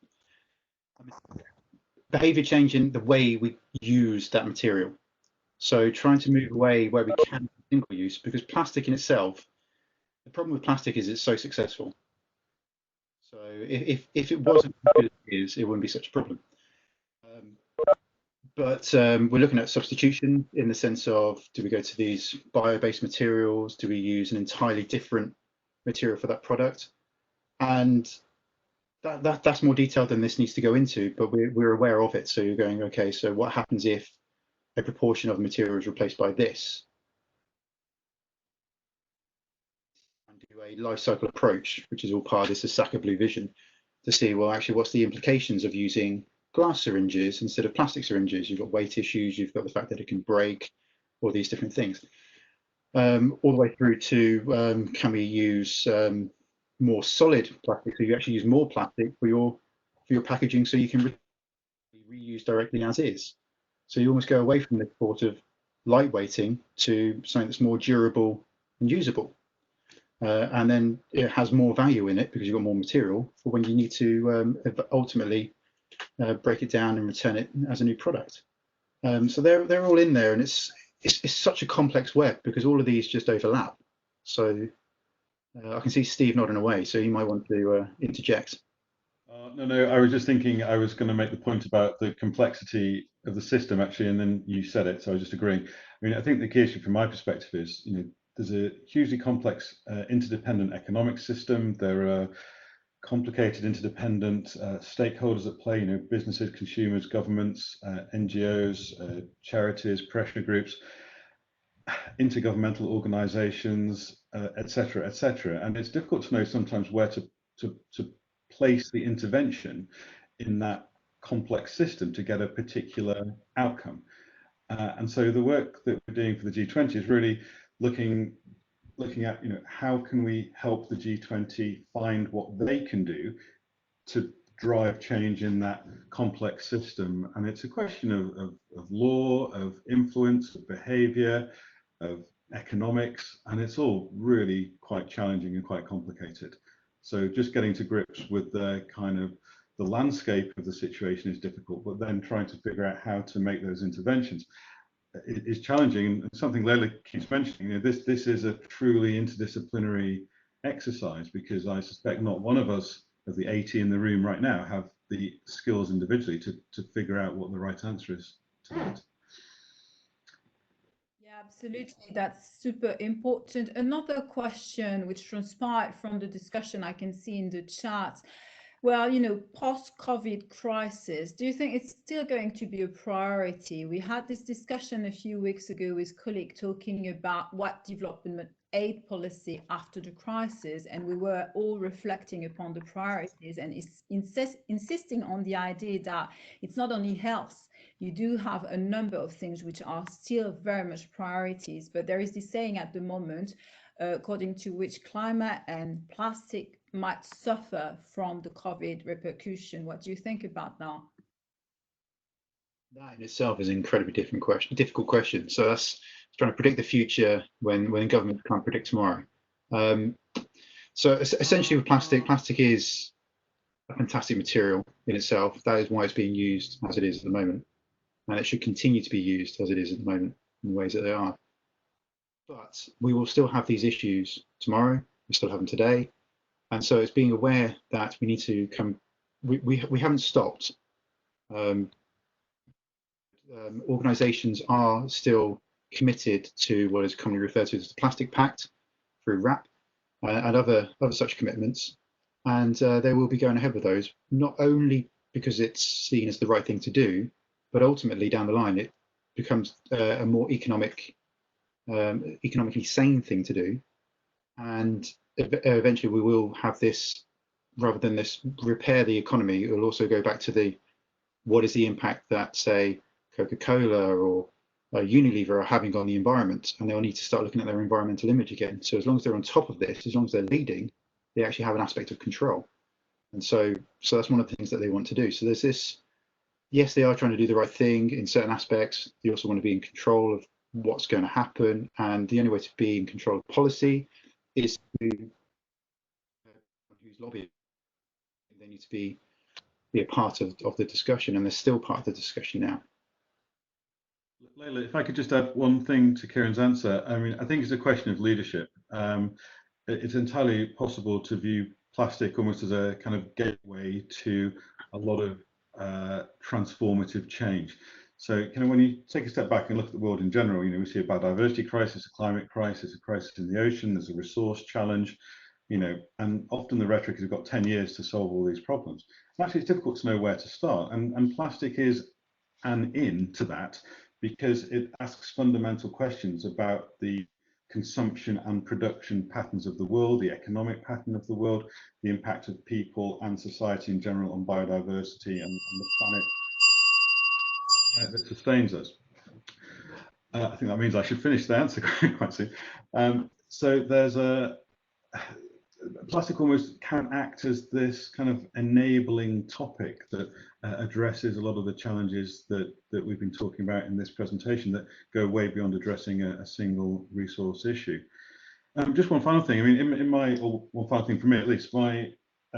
change in the way we use that material. So trying to move away where we can from single use, because plastic in itself, the problem with plastic is it's so successful. So if it wasn't as good as it is, it wouldn't be such a problem. But we're looking at substitution in the sense of, do we go to these bio-based materials? Do we use an entirely different material for that product? And that's more detailed than this needs to go into, but we're aware of it. So you're going, okay, so what happens if a proportion of material is replaced by this? And do a life cycle approach, which is all part of this Osaka Blue Vision, to see, well, actually, what's the implications of using glass syringes instead of plastic syringes? You've got weight issues, you've got the fact that it can break, all these different things. All the way through to, can we use more solid plastic? So you actually use more plastic for your packaging, so you can reuse directly as is. So you almost go away from the thought of lightweighting to something that's more durable and usable. And then it has more value in it because you've got more material for when you need to ultimately break it down and return it as a new product. So they're all in there, and it's such a complex web because all of these just overlap. So I can see Steve nodding away, so you might want to interject. No, I was just thinking I was going to make the point about the complexity of the system actually, and then you said it, so I was just agreeing. I mean, I think the key issue from my perspective is, you know, there's a hugely complex interdependent economic system. There are complicated interdependent stakeholders at play, you know, businesses, consumers, governments, NGOs, charities, pressure groups, intergovernmental organizations, etc., etc. And it's difficult to know sometimes where to place the intervention in that complex system to get a particular outcome. And so the work that we're doing for the G20 is really looking at, you know, how can we help the G20 find what they can do to drive change in that complex system. And it's a question of law, of influence, of behavior, of economics, and it's all really quite challenging and quite complicated. So just getting to grips with the kind of the landscape of the situation is difficult, but then trying to figure out how to make those interventions is challenging. And something Leila keeps mentioning, you know, this is a truly interdisciplinary exercise, because I suspect not one of us of the 80 in the room right now have the skills individually to figure out what the right answer is to that. Yeah, absolutely. That's super important. Another question which transpired from the discussion I can see in the chat. Well, you know, post-COVID crisis, do you think it's still going to be a priority? We had this discussion a few weeks ago with colleagues talking about what development aid policy after the crisis, and we were all reflecting upon the priorities and insisting on the idea that it's not only health. You do have a number of things which are still very much priorities, but there is this saying at the moment, according to which climate and plastic might suffer from the COVID repercussion. What do you think about that? That in itself is an incredibly difficult question. So that's trying to predict the future when governments can't predict tomorrow. So essentially with plastic is a fantastic material in itself. That is why it's being used as it is at the moment. And it should continue to be used as it is at the moment in the ways that they are. But we will still have these issues tomorrow. We still have them today. And so it's being aware that we need to come, we haven't stopped. Organisations are still committed to what is commonly referred to as the Plastic Pact through WRAP and other such commitments. And they will be going ahead with those, not only because it's seen as the right thing to do, but ultimately down the line, it becomes a more economically sane thing to do. And eventually we will have this, rather than this repair the economy, it will also go back to what is the impact that, say, Coca-Cola or Unilever are having on the environment, and they'll need to start looking at their environmental image again. So as long as they're on top of this, as long as they're leading, they actually have an aspect of control. And so that's one of the things that they want to do. So there's this, yes, they are trying to do the right thing in certain aspects. They also want to be in control of what's going to happen. And the only way to be in control of policy is to who's lobbying. They need to be a part of the discussion, and they're still part of the discussion now. Leila, if I could just add one thing to Kieran's answer. I mean, I think it's a question of leadership. It's entirely possible to view plastic almost as a kind of gateway to a lot of transformative change. So kind of when you take a step back and look at the world in general, we see a biodiversity crisis, a climate crisis, a crisis in the ocean, there's a resource challenge, and often the rhetoric has got 10 years to solve all these problems. And actually, it's difficult to know where to start. And plastic is an in to that, because it asks fundamental questions about the consumption and production patterns of the world, the economic pattern of the world, the impact of people and society in general on biodiversity and the planet that sustains us. I think that means I should finish the answer quite soon. So there's plastic almost can act as this kind of enabling topic that addresses a lot of the challenges that we've been talking about in this presentation that go way beyond addressing a single resource issue. Just one final thing. I mean, one final thing for me at least, my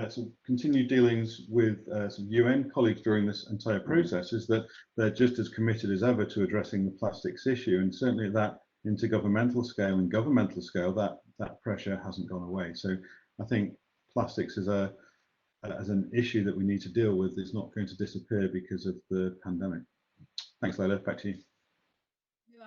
sort of continued dealings with some UN colleagues during this entire process is that they're just as committed as ever to addressing the plastics issue, and certainly at that intergovernmental scale and governmental scale, that pressure hasn't gone away. So I think plastics as an issue that we need to deal with is not going to disappear because of the pandemic. Thanks, Leila. Back to you.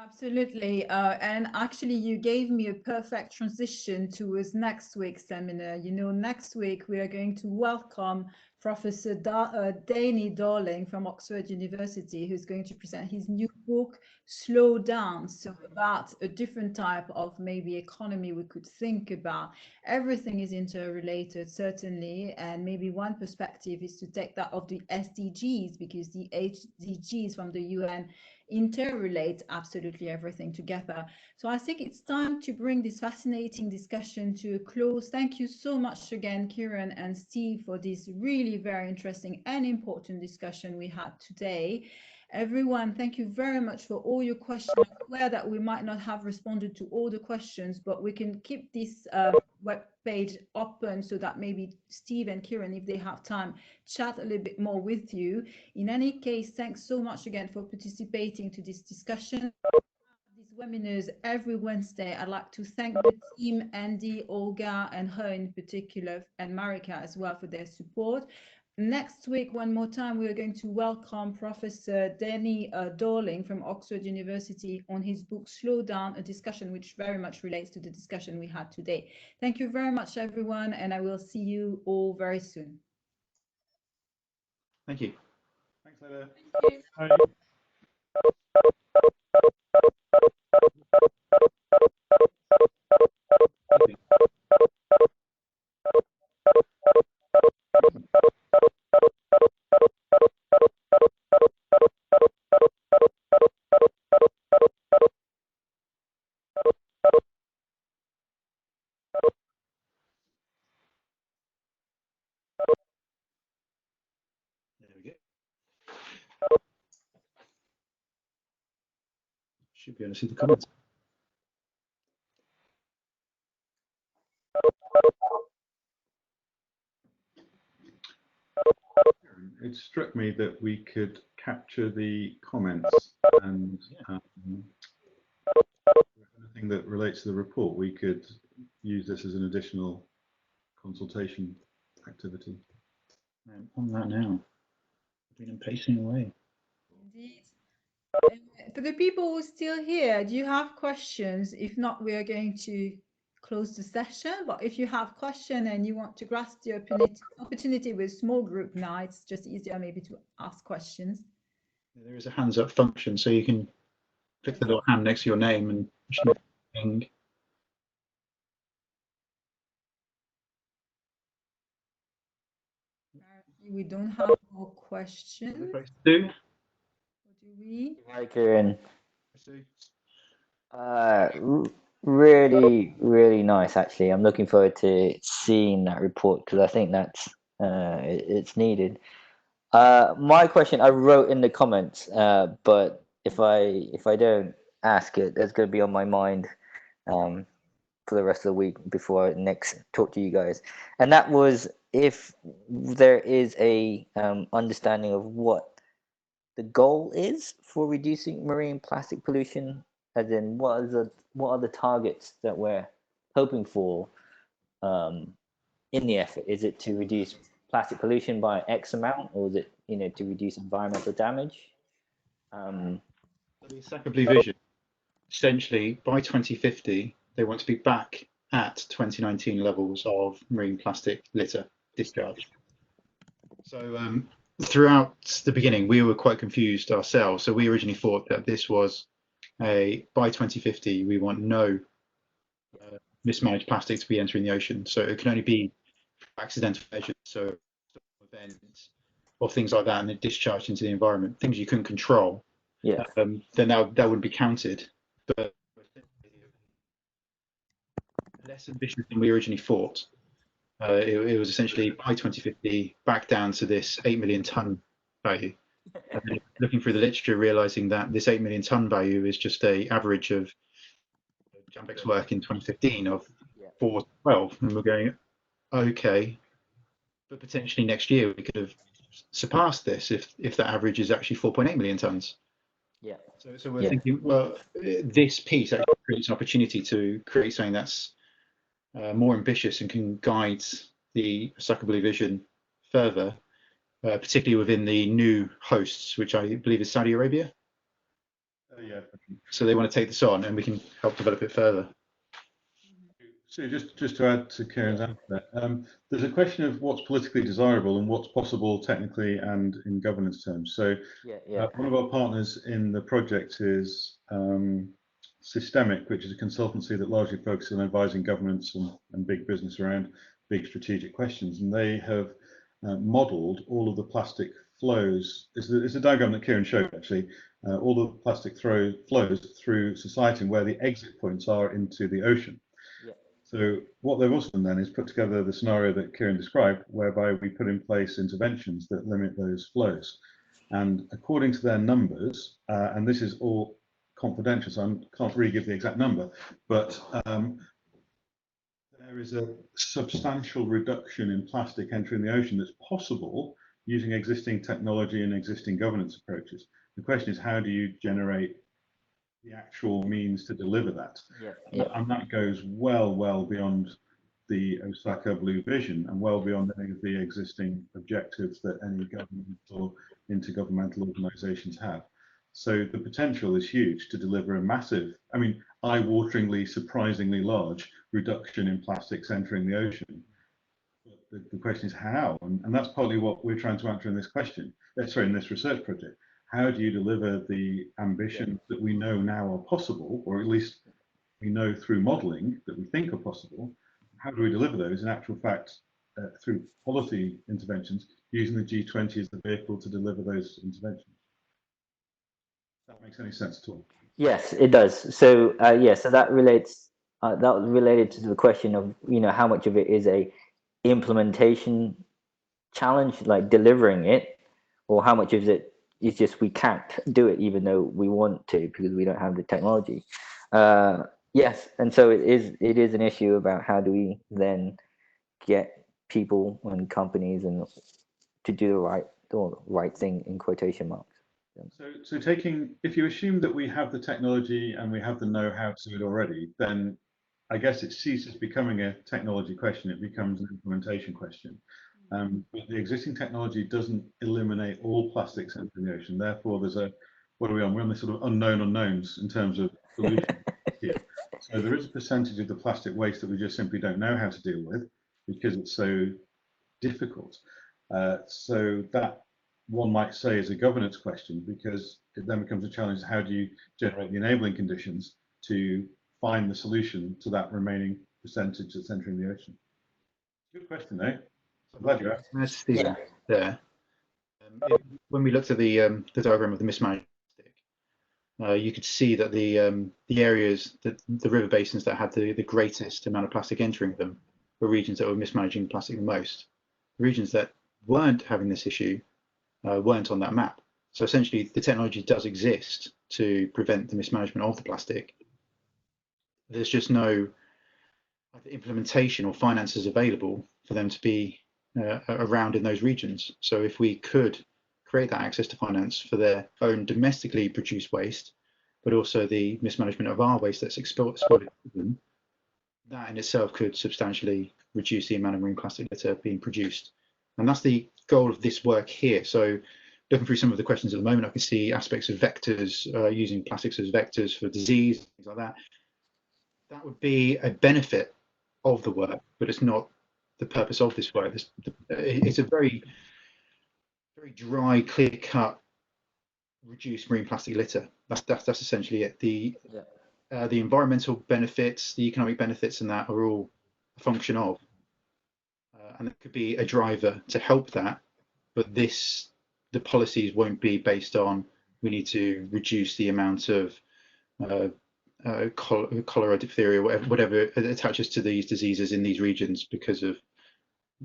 Absolutely. And actually, you gave me a perfect transition towards next week's seminar. Next week we are going to welcome Professor Danny Darling from Oxford University, who's going to present his new book, Slow Down. So about a different type of maybe economy we could think about. Everything is interrelated, certainly. And maybe one perspective is to take that of the SDGs, because the SDGs from the UN interrelate absolutely everything together. So I think it's time to bring this fascinating discussion to a close. Thank you so much again, Kieran and Steve, for this really very interesting and important discussion we had today. Everyone, thank you very much for all your questions. I'm aware that we might not have responded to all the questions, but we can keep this web page open so that maybe Steve and Kieran, if they have time, chat a little bit more with you. In any case, thanks so much again for participating to this discussion. These webinars every Wednesday. I'd like to thank the team, Andy, Olga, and her in particular, and Marika as well, for their support. Next week, one more time, we are going to welcome Professor Danny Darling from Oxford University on his book, Slow Down, a discussion which very much relates to the discussion we had today. Thank you very much, everyone, and I will see you all very soon. Thank you. Thanks, Leila. Thank you. Bye. There we go. Should be able to see the comments. struck me that we could capture the comments and anything that relates to the report, we could use this as an additional consultation activity. I'm on that now. Copying and pasting away. Indeed. For the people who are still here, do you have questions? If not, we are going to close the session. But if you have question and you want to grasp the opportunity with small group now, it's just easier maybe to ask questions. There is a hands up function, so you can click the little hand next to your name and thing. Apparently we don't have more questions. Do? Or do we? Hi, Kieran. Do? Really, really nice, actually. I'm looking forward to seeing that report because I think that's it's needed. My question I wrote in the comments, but if I don't ask it, it's going to be on my mind for the rest of the week before I next talk to you guys. And that was if there is a understanding of what the goal is for reducing marine plastic pollution, as in what are the targets that we're hoping for in the effort? Is it to reduce plastic pollution by X amount, or is it to reduce environmental damage? The Osaka Blue Vision, essentially by 2050 they want to be back at 2019 levels of marine plastic litter discharge. So throughout the beginning we were quite confused ourselves, so we originally thought that this was by 2050 we want no mismanaged plastic to be entering the ocean, so it can only be accidental measures, so events or things like that, and then discharged into the environment, things you couldn't control. Yeah. Then that wouldn't be counted. But less ambitious than we originally thought. It was essentially by 2050 back down to this 8 million ton value. And then looking through the literature, realizing that this 8 million ton value is just a average of Jambeck's work in 2015 of 412, and we're going, okay, but potentially next year we could have surpassed this if that average is actually 4.8 million tons. Yeah. So we're thinking, well, this piece actually creates an opportunity to create something that's more ambitious and can guide the Osaka Blue Vision further, particularly within the new hosts, which I believe is Saudi Arabia. Yeah. So they want to take this on, and we can help develop it further. So just to add to Kieran's answer, there's a question of what's politically desirable and what's possible technically and in governance terms. So one of our partners in the project is Systemic, which is a consultancy that largely focuses on advising governments and big business around big strategic questions. And they have modelled all of the plastic flows. It's a diagram that Kieran showed, actually, all the plastic flows through society and where the exit points are into the ocean. So what they've also done then is put together the scenario that Kieran described, whereby we put in place interventions that limit those flows. And according to their numbers, and this is all confidential, so I can't really give the exact number, but there is a substantial reduction in plastic entering the ocean that's possible using existing technology and existing governance approaches. The question is, how do you generate the actual means to deliver that? And that goes well beyond the Osaka Blue Vision and well beyond any of the existing objectives that any government or intergovernmental organizations have. So the potential is huge to deliver a massive, I mean, eye-wateringly, surprisingly large reduction in plastics entering the ocean. The question is how, and that's partly what we're trying to answer in this question. In this research project. How do you deliver the ambitions that we know now are possible, or at least we know through modelling that we think are possible? How do we deliver those in actual fact through policy interventions using the G20 as the vehicle to deliver those interventions? If that makes any sense at all? Yes, it does. So so that relates. That was related to the question of how much of it is a implementation challenge, like delivering it, or how much of it is just we can't do it even though we want to because we don't have the technology. Yes, and so it is an issue about how do we then get people and companies and to do the right or right thing in quotation marks. So taking, if you assume that we have the technology and we have the know-how to do it already, then I guess it ceases becoming a technology question, it becomes an implementation question. But the existing technology doesn't eliminate all plastics entering the ocean. Therefore, there's a, what are we on? We're on this sort of unknown unknowns in terms of solutions here. So there is a percentage of the plastic waste that we just simply don't know how to deal with because it's so difficult. So that, one might say, is a governance question, because it then becomes a challenge. How do you generate the enabling conditions to find the solution to that remaining percentage that's entering the ocean? Good question, though. I'm glad you asked. As Stephen there, when we looked at the diagram of the mismanaged plastic, you could see that the areas, the river basins that had the greatest amount of plastic entering them were regions that were mismanaging plastic the most. The regions that weren't having this issue weren't on that map. So essentially, the technology does exist to prevent the mismanagement of the plastic. There's just no implementation or finances available for them to be around in those regions. So if we could create that access to finance for their own domestically produced waste, but also the mismanagement of our waste that's exported to them, that in itself could substantially reduce the amount of marine plastic litter being produced. And that's the goal of this work here. So looking through some of the questions at the moment, I can see aspects of vectors, using plastics as vectors for disease, things like that. That would be a benefit of the work, but it's not the purpose of this work. It's a very, very dry, clear-cut, reduced marine plastic litter. That's essentially it. The environmental benefits, the economic benefits, and that are all a function of, and it could be a driver to help that. But the policies won't be based on we need to reduce the amount of cholera, diphtheria, whatever attaches to these diseases in these regions because of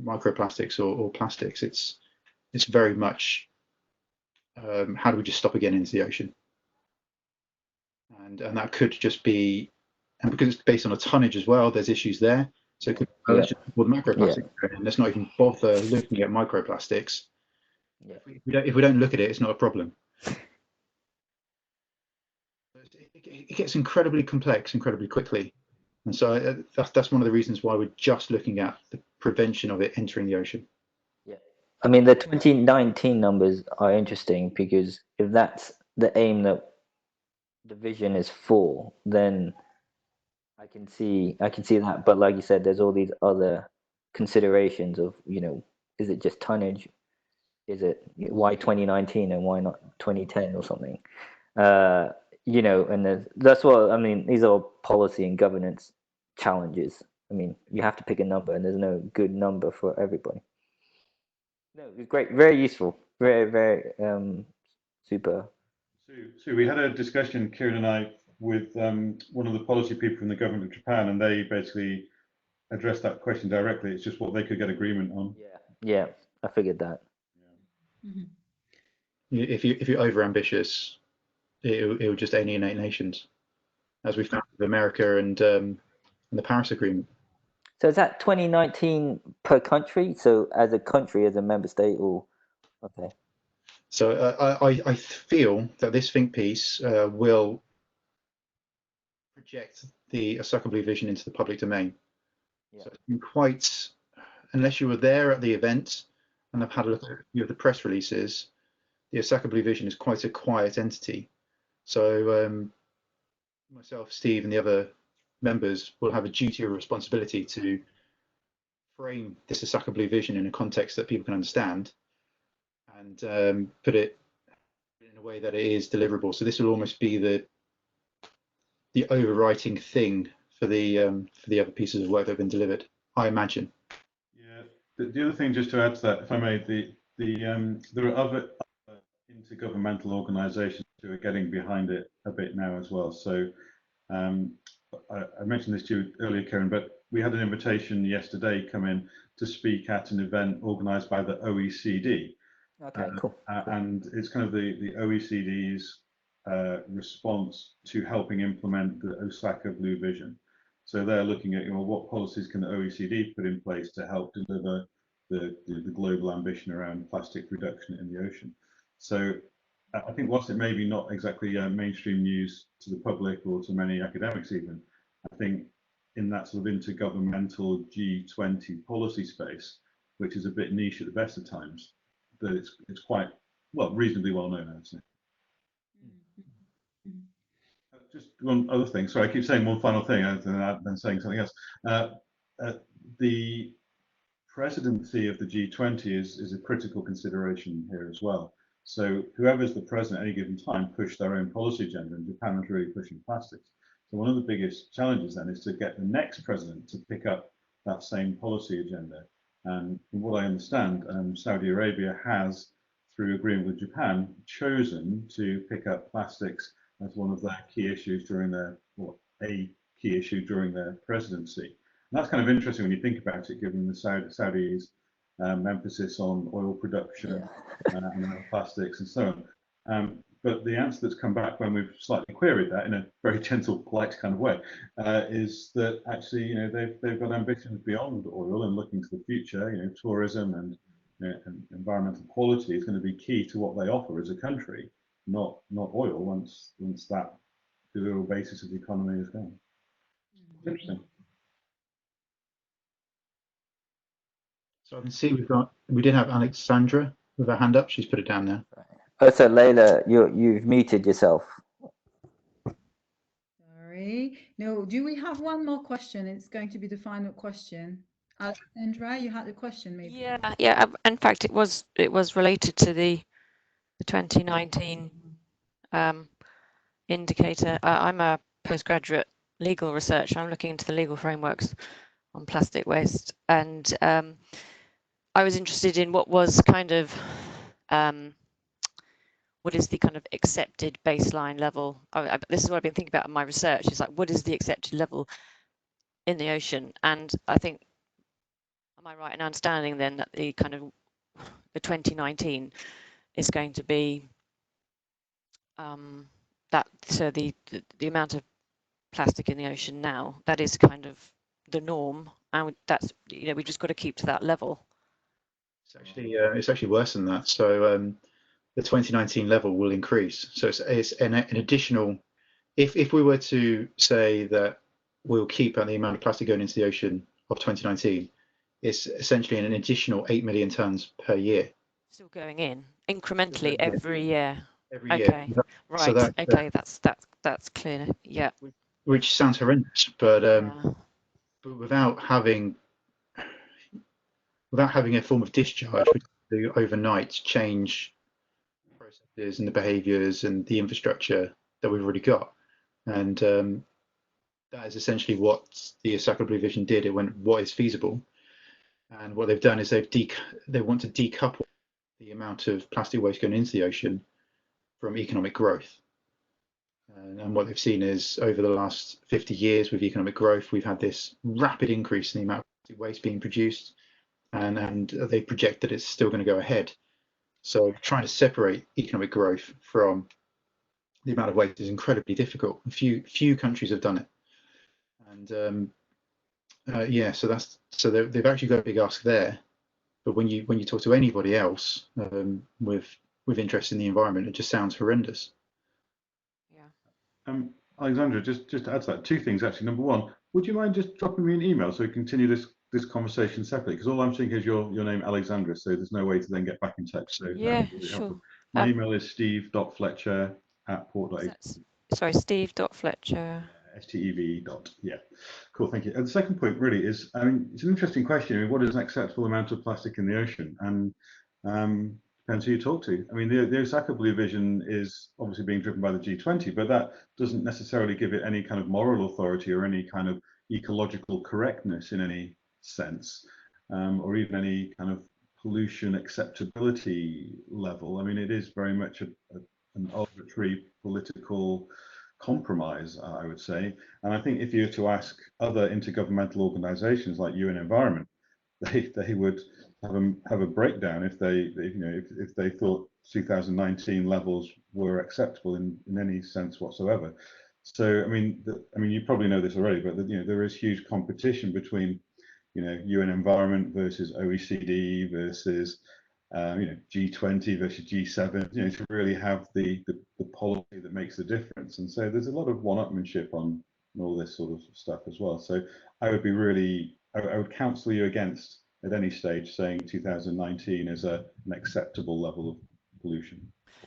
microplastics or plastics. It's very much how do we just stop again into the ocean, and that could just be, and because it's based on a tonnage as well, there's issues there. So it could be let's just put microplastics and let's not even bother looking at microplastics. Yeah. If we don't look at it, it's not a problem. It gets incredibly complex incredibly quickly, and so that's one of the reasons why we're just looking at the prevention of it entering the ocean. Yeah, I mean the 2019 numbers are interesting because if that's the aim that the vision is for, then I can see that. But like you said, there's all these other considerations of, is it just tonnage? Is it why 2019 and why not 2010 or something? And that's what I mean. These are policy and governance challenges. I mean, you have to pick a number, and there's no good number for everybody. No, it was great, very useful, very, very super. So we had a discussion, Kieran and I, with one of the policy people from the government of Japan, and they basically addressed that question directly. It's just what they could get agreement on. Yeah, I figured that. If you're over ambitious, it will just alienate nations, as we found with America and the Paris Agreement. So is that 2019 per country? So as a country, as a member state, or okay? So I feel that this think piece will project the Asaka vision into the public domain. So it's been quite, unless you were there at the event and I've had a look at a few of the press releases, the Asaka vision is quite a quiet entity. So myself, Steve, and the other members will have a duty or responsibility to frame this Asaka vision in a context that people can understand and put it in a way that it is deliverable. So this will almost be the overwriting thing for the other pieces of work that have been delivered, I imagine. Yeah. The other thing, just to add to that, if I may, there are other intergovernmental organisations who are getting behind it a bit now as well. So I mentioned this to you earlier, Kieran, but we had an invitation yesterday come in to speak at an event organised by the OECD. Okay, cool. And it's kind of the OECD's response to helping implement the Osaka Blue Vision. So they're looking at what policies can the OECD put in place to help deliver the global ambition around plastic reduction in the ocean. So I think whilst it may be not exactly mainstream news to the public or to many academics even, I think in that sort of intergovernmental G20 policy space, which is a bit niche at the best of times, that it's quite, well, reasonably well known, I would say. Just one other thing, sorry, I keep saying one final thing and then saying something else. The presidency of the G20 is a critical consideration here as well. So whoever's the president at any given time push their own policy agenda, and Japan was really pushing plastics. So one of the biggest challenges then is to get the next president to pick up that same policy agenda. And from what I understand, Saudi Arabia has, through agreement with Japan, chosen to pick up plastics as one of their key issues during their, well, a key issue during their presidency. And that's kind of interesting when you think about it, given the Saudis' emphasis on oil production and plastics and so on. But the answer that's come back when we've slightly queried that in a very gentle, polite kind of way, is that actually, you know, they've got ambitions beyond oil and looking to the future. You know, tourism and, you know, and environmental quality is going to be key to what they offer as a country, not oil. Once that the real basis of the economy is gone. Interesting. So I can see we did have Alexandra with her hand up. She's put it down now. Oh, so Layla, you've muted yourself. Sorry. No, do we have one more question? It's going to be the final question. Alexandra, you had a question maybe? Yeah. In fact, it was related to the 2019 indicator. I'm a postgraduate legal researcher. I'm looking into the legal frameworks on plastic waste, and I was interested in what was kind of what is the kind of accepted baseline level. This is what I've been thinking about in my research, is like, what is the accepted level in the ocean? And I think, am I right in understanding then that the kind of the 2019 is going to be so the amount of plastic in the ocean now, that is kind of the norm, and that's, you know, we just got to keep to that level. It's actually worse than that. So the 2019 level will increase. So it's an additional. If we were to say that we'll keep at the amount of plastic going into the ocean of 2019, it's essentially an additional 8 million tons per year. Still going in incrementally every year. Every year. Right. So okay, that's clear. Yeah. Which sounds horrendous, but without having a form of discharge, we do overnight change processes and the behaviours and the infrastructure that we've already got, and that is essentially what the Osaka Blue Vision did. It went, what is feasible, and what they've done is they want to decouple the amount of plastic waste going into the ocean from economic growth. And what they've seen is, over the last 50 years with economic growth, we've had this rapid increase in the amount of plastic waste being produced, and they project that it's still going to go ahead. So trying to separate economic growth from the amount of waste is incredibly difficult. Few countries have done it, and so they've actually got a big ask there. But when you talk to anybody else with interest in the environment, it just sounds horrendous. Yeah. Alexandra, just to add to that, two things actually. Number one, would you mind just dropping me an email so we continue this conversation separately? Because all I'm seeing is your name, Alexandra, so there's no way to then get back in touch. So yeah, sure. My email is steve.fletcher@port.ac. Sorry, Steve.Fletcher. STEV. Yeah, cool, thank you. And the second point really is, I mean, it's an interesting question. I mean, what is an acceptable amount of plastic in the ocean? And depends who you talk to. I mean, the Osaka Blue Vision is obviously being driven by the G20, but that doesn't necessarily give it any kind of moral authority or any kind of ecological correctness in any sense, or even any kind of pollution acceptability level. I mean, it is very much an arbitrary political compromise, I would say. And I think if you were to ask other intergovernmental organizations like UN Environment, they would have a breakdown if they thought 2019 levels were acceptable in any sense whatsoever. So I mean you probably know this already, but there is huge competition between UN Environment versus OECD versus G20 versus G7, to really have the policy that makes the difference. And so there's a lot of one-upmanship on all this sort of stuff as well. So I would I would counsel you against at any stage saying 2019 is an acceptable level of pollution.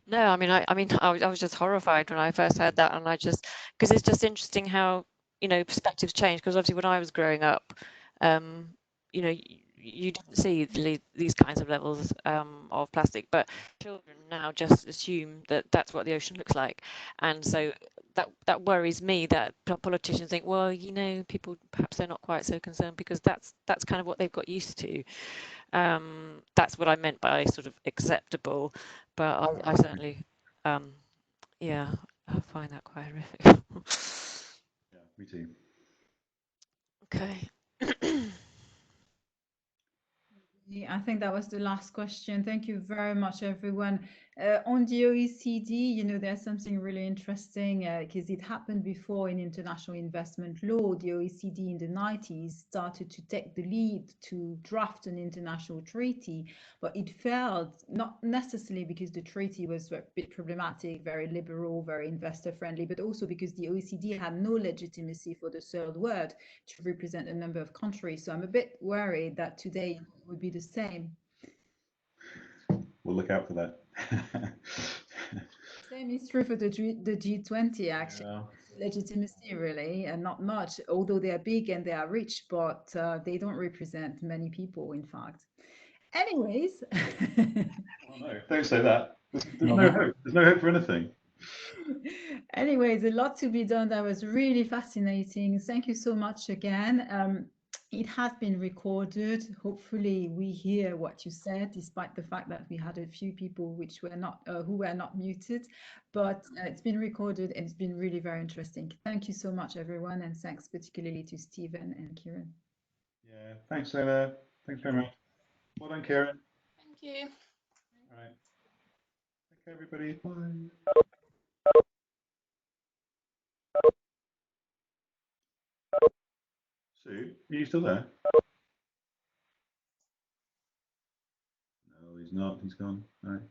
No, I mean, I was just horrified when I first heard that, and because it's just interesting how perspectives change. Because obviously, when I was growing up, you didn't see these kinds of levels of plastic, but children now just assume that that's what the ocean looks like, and so that worries me that politicians think, well, people perhaps they're not quite so concerned because that's kind of what they've got used to. That's what I meant by sort of acceptable, but I certainly, yeah, I find that quite horrific. Yeah, me too. Okay. I think that was the last question. Thank you very much, everyone. On the OECD, there's something really interesting because it happened before in international investment law. The OECD in the 90s started to take the lead to draft an international treaty, but it failed, not necessarily because the treaty was a bit problematic, very liberal, very investor friendly, but also because the OECD had no legitimacy for the third word to represent a number of countries. So I'm a bit worried that today would be the same. We'll look out for that. Same is true for the G20 actually. Yeah. Legitimacy really, and not much, although they are big and they are rich, but they don't represent many people, in fact. Anyways. Oh no, don't say that. There's no hope. There's no hope for anything. Anyways, a lot to be done. That was really fascinating. Thank you so much again. It has been recorded. Hopefully we hear what you said, despite the fact that we had a few people who were not muted, but it's been recorded and it's been really very interesting. Thank you so much, everyone. And thanks particularly to Stephen and Kieran. Yeah, thanks, Ella. Thanks very much. Well done, Kieran. Thank you. All right. Okay, everybody. Bye. Sue, are you still there? No, he's not. He's gone. All right.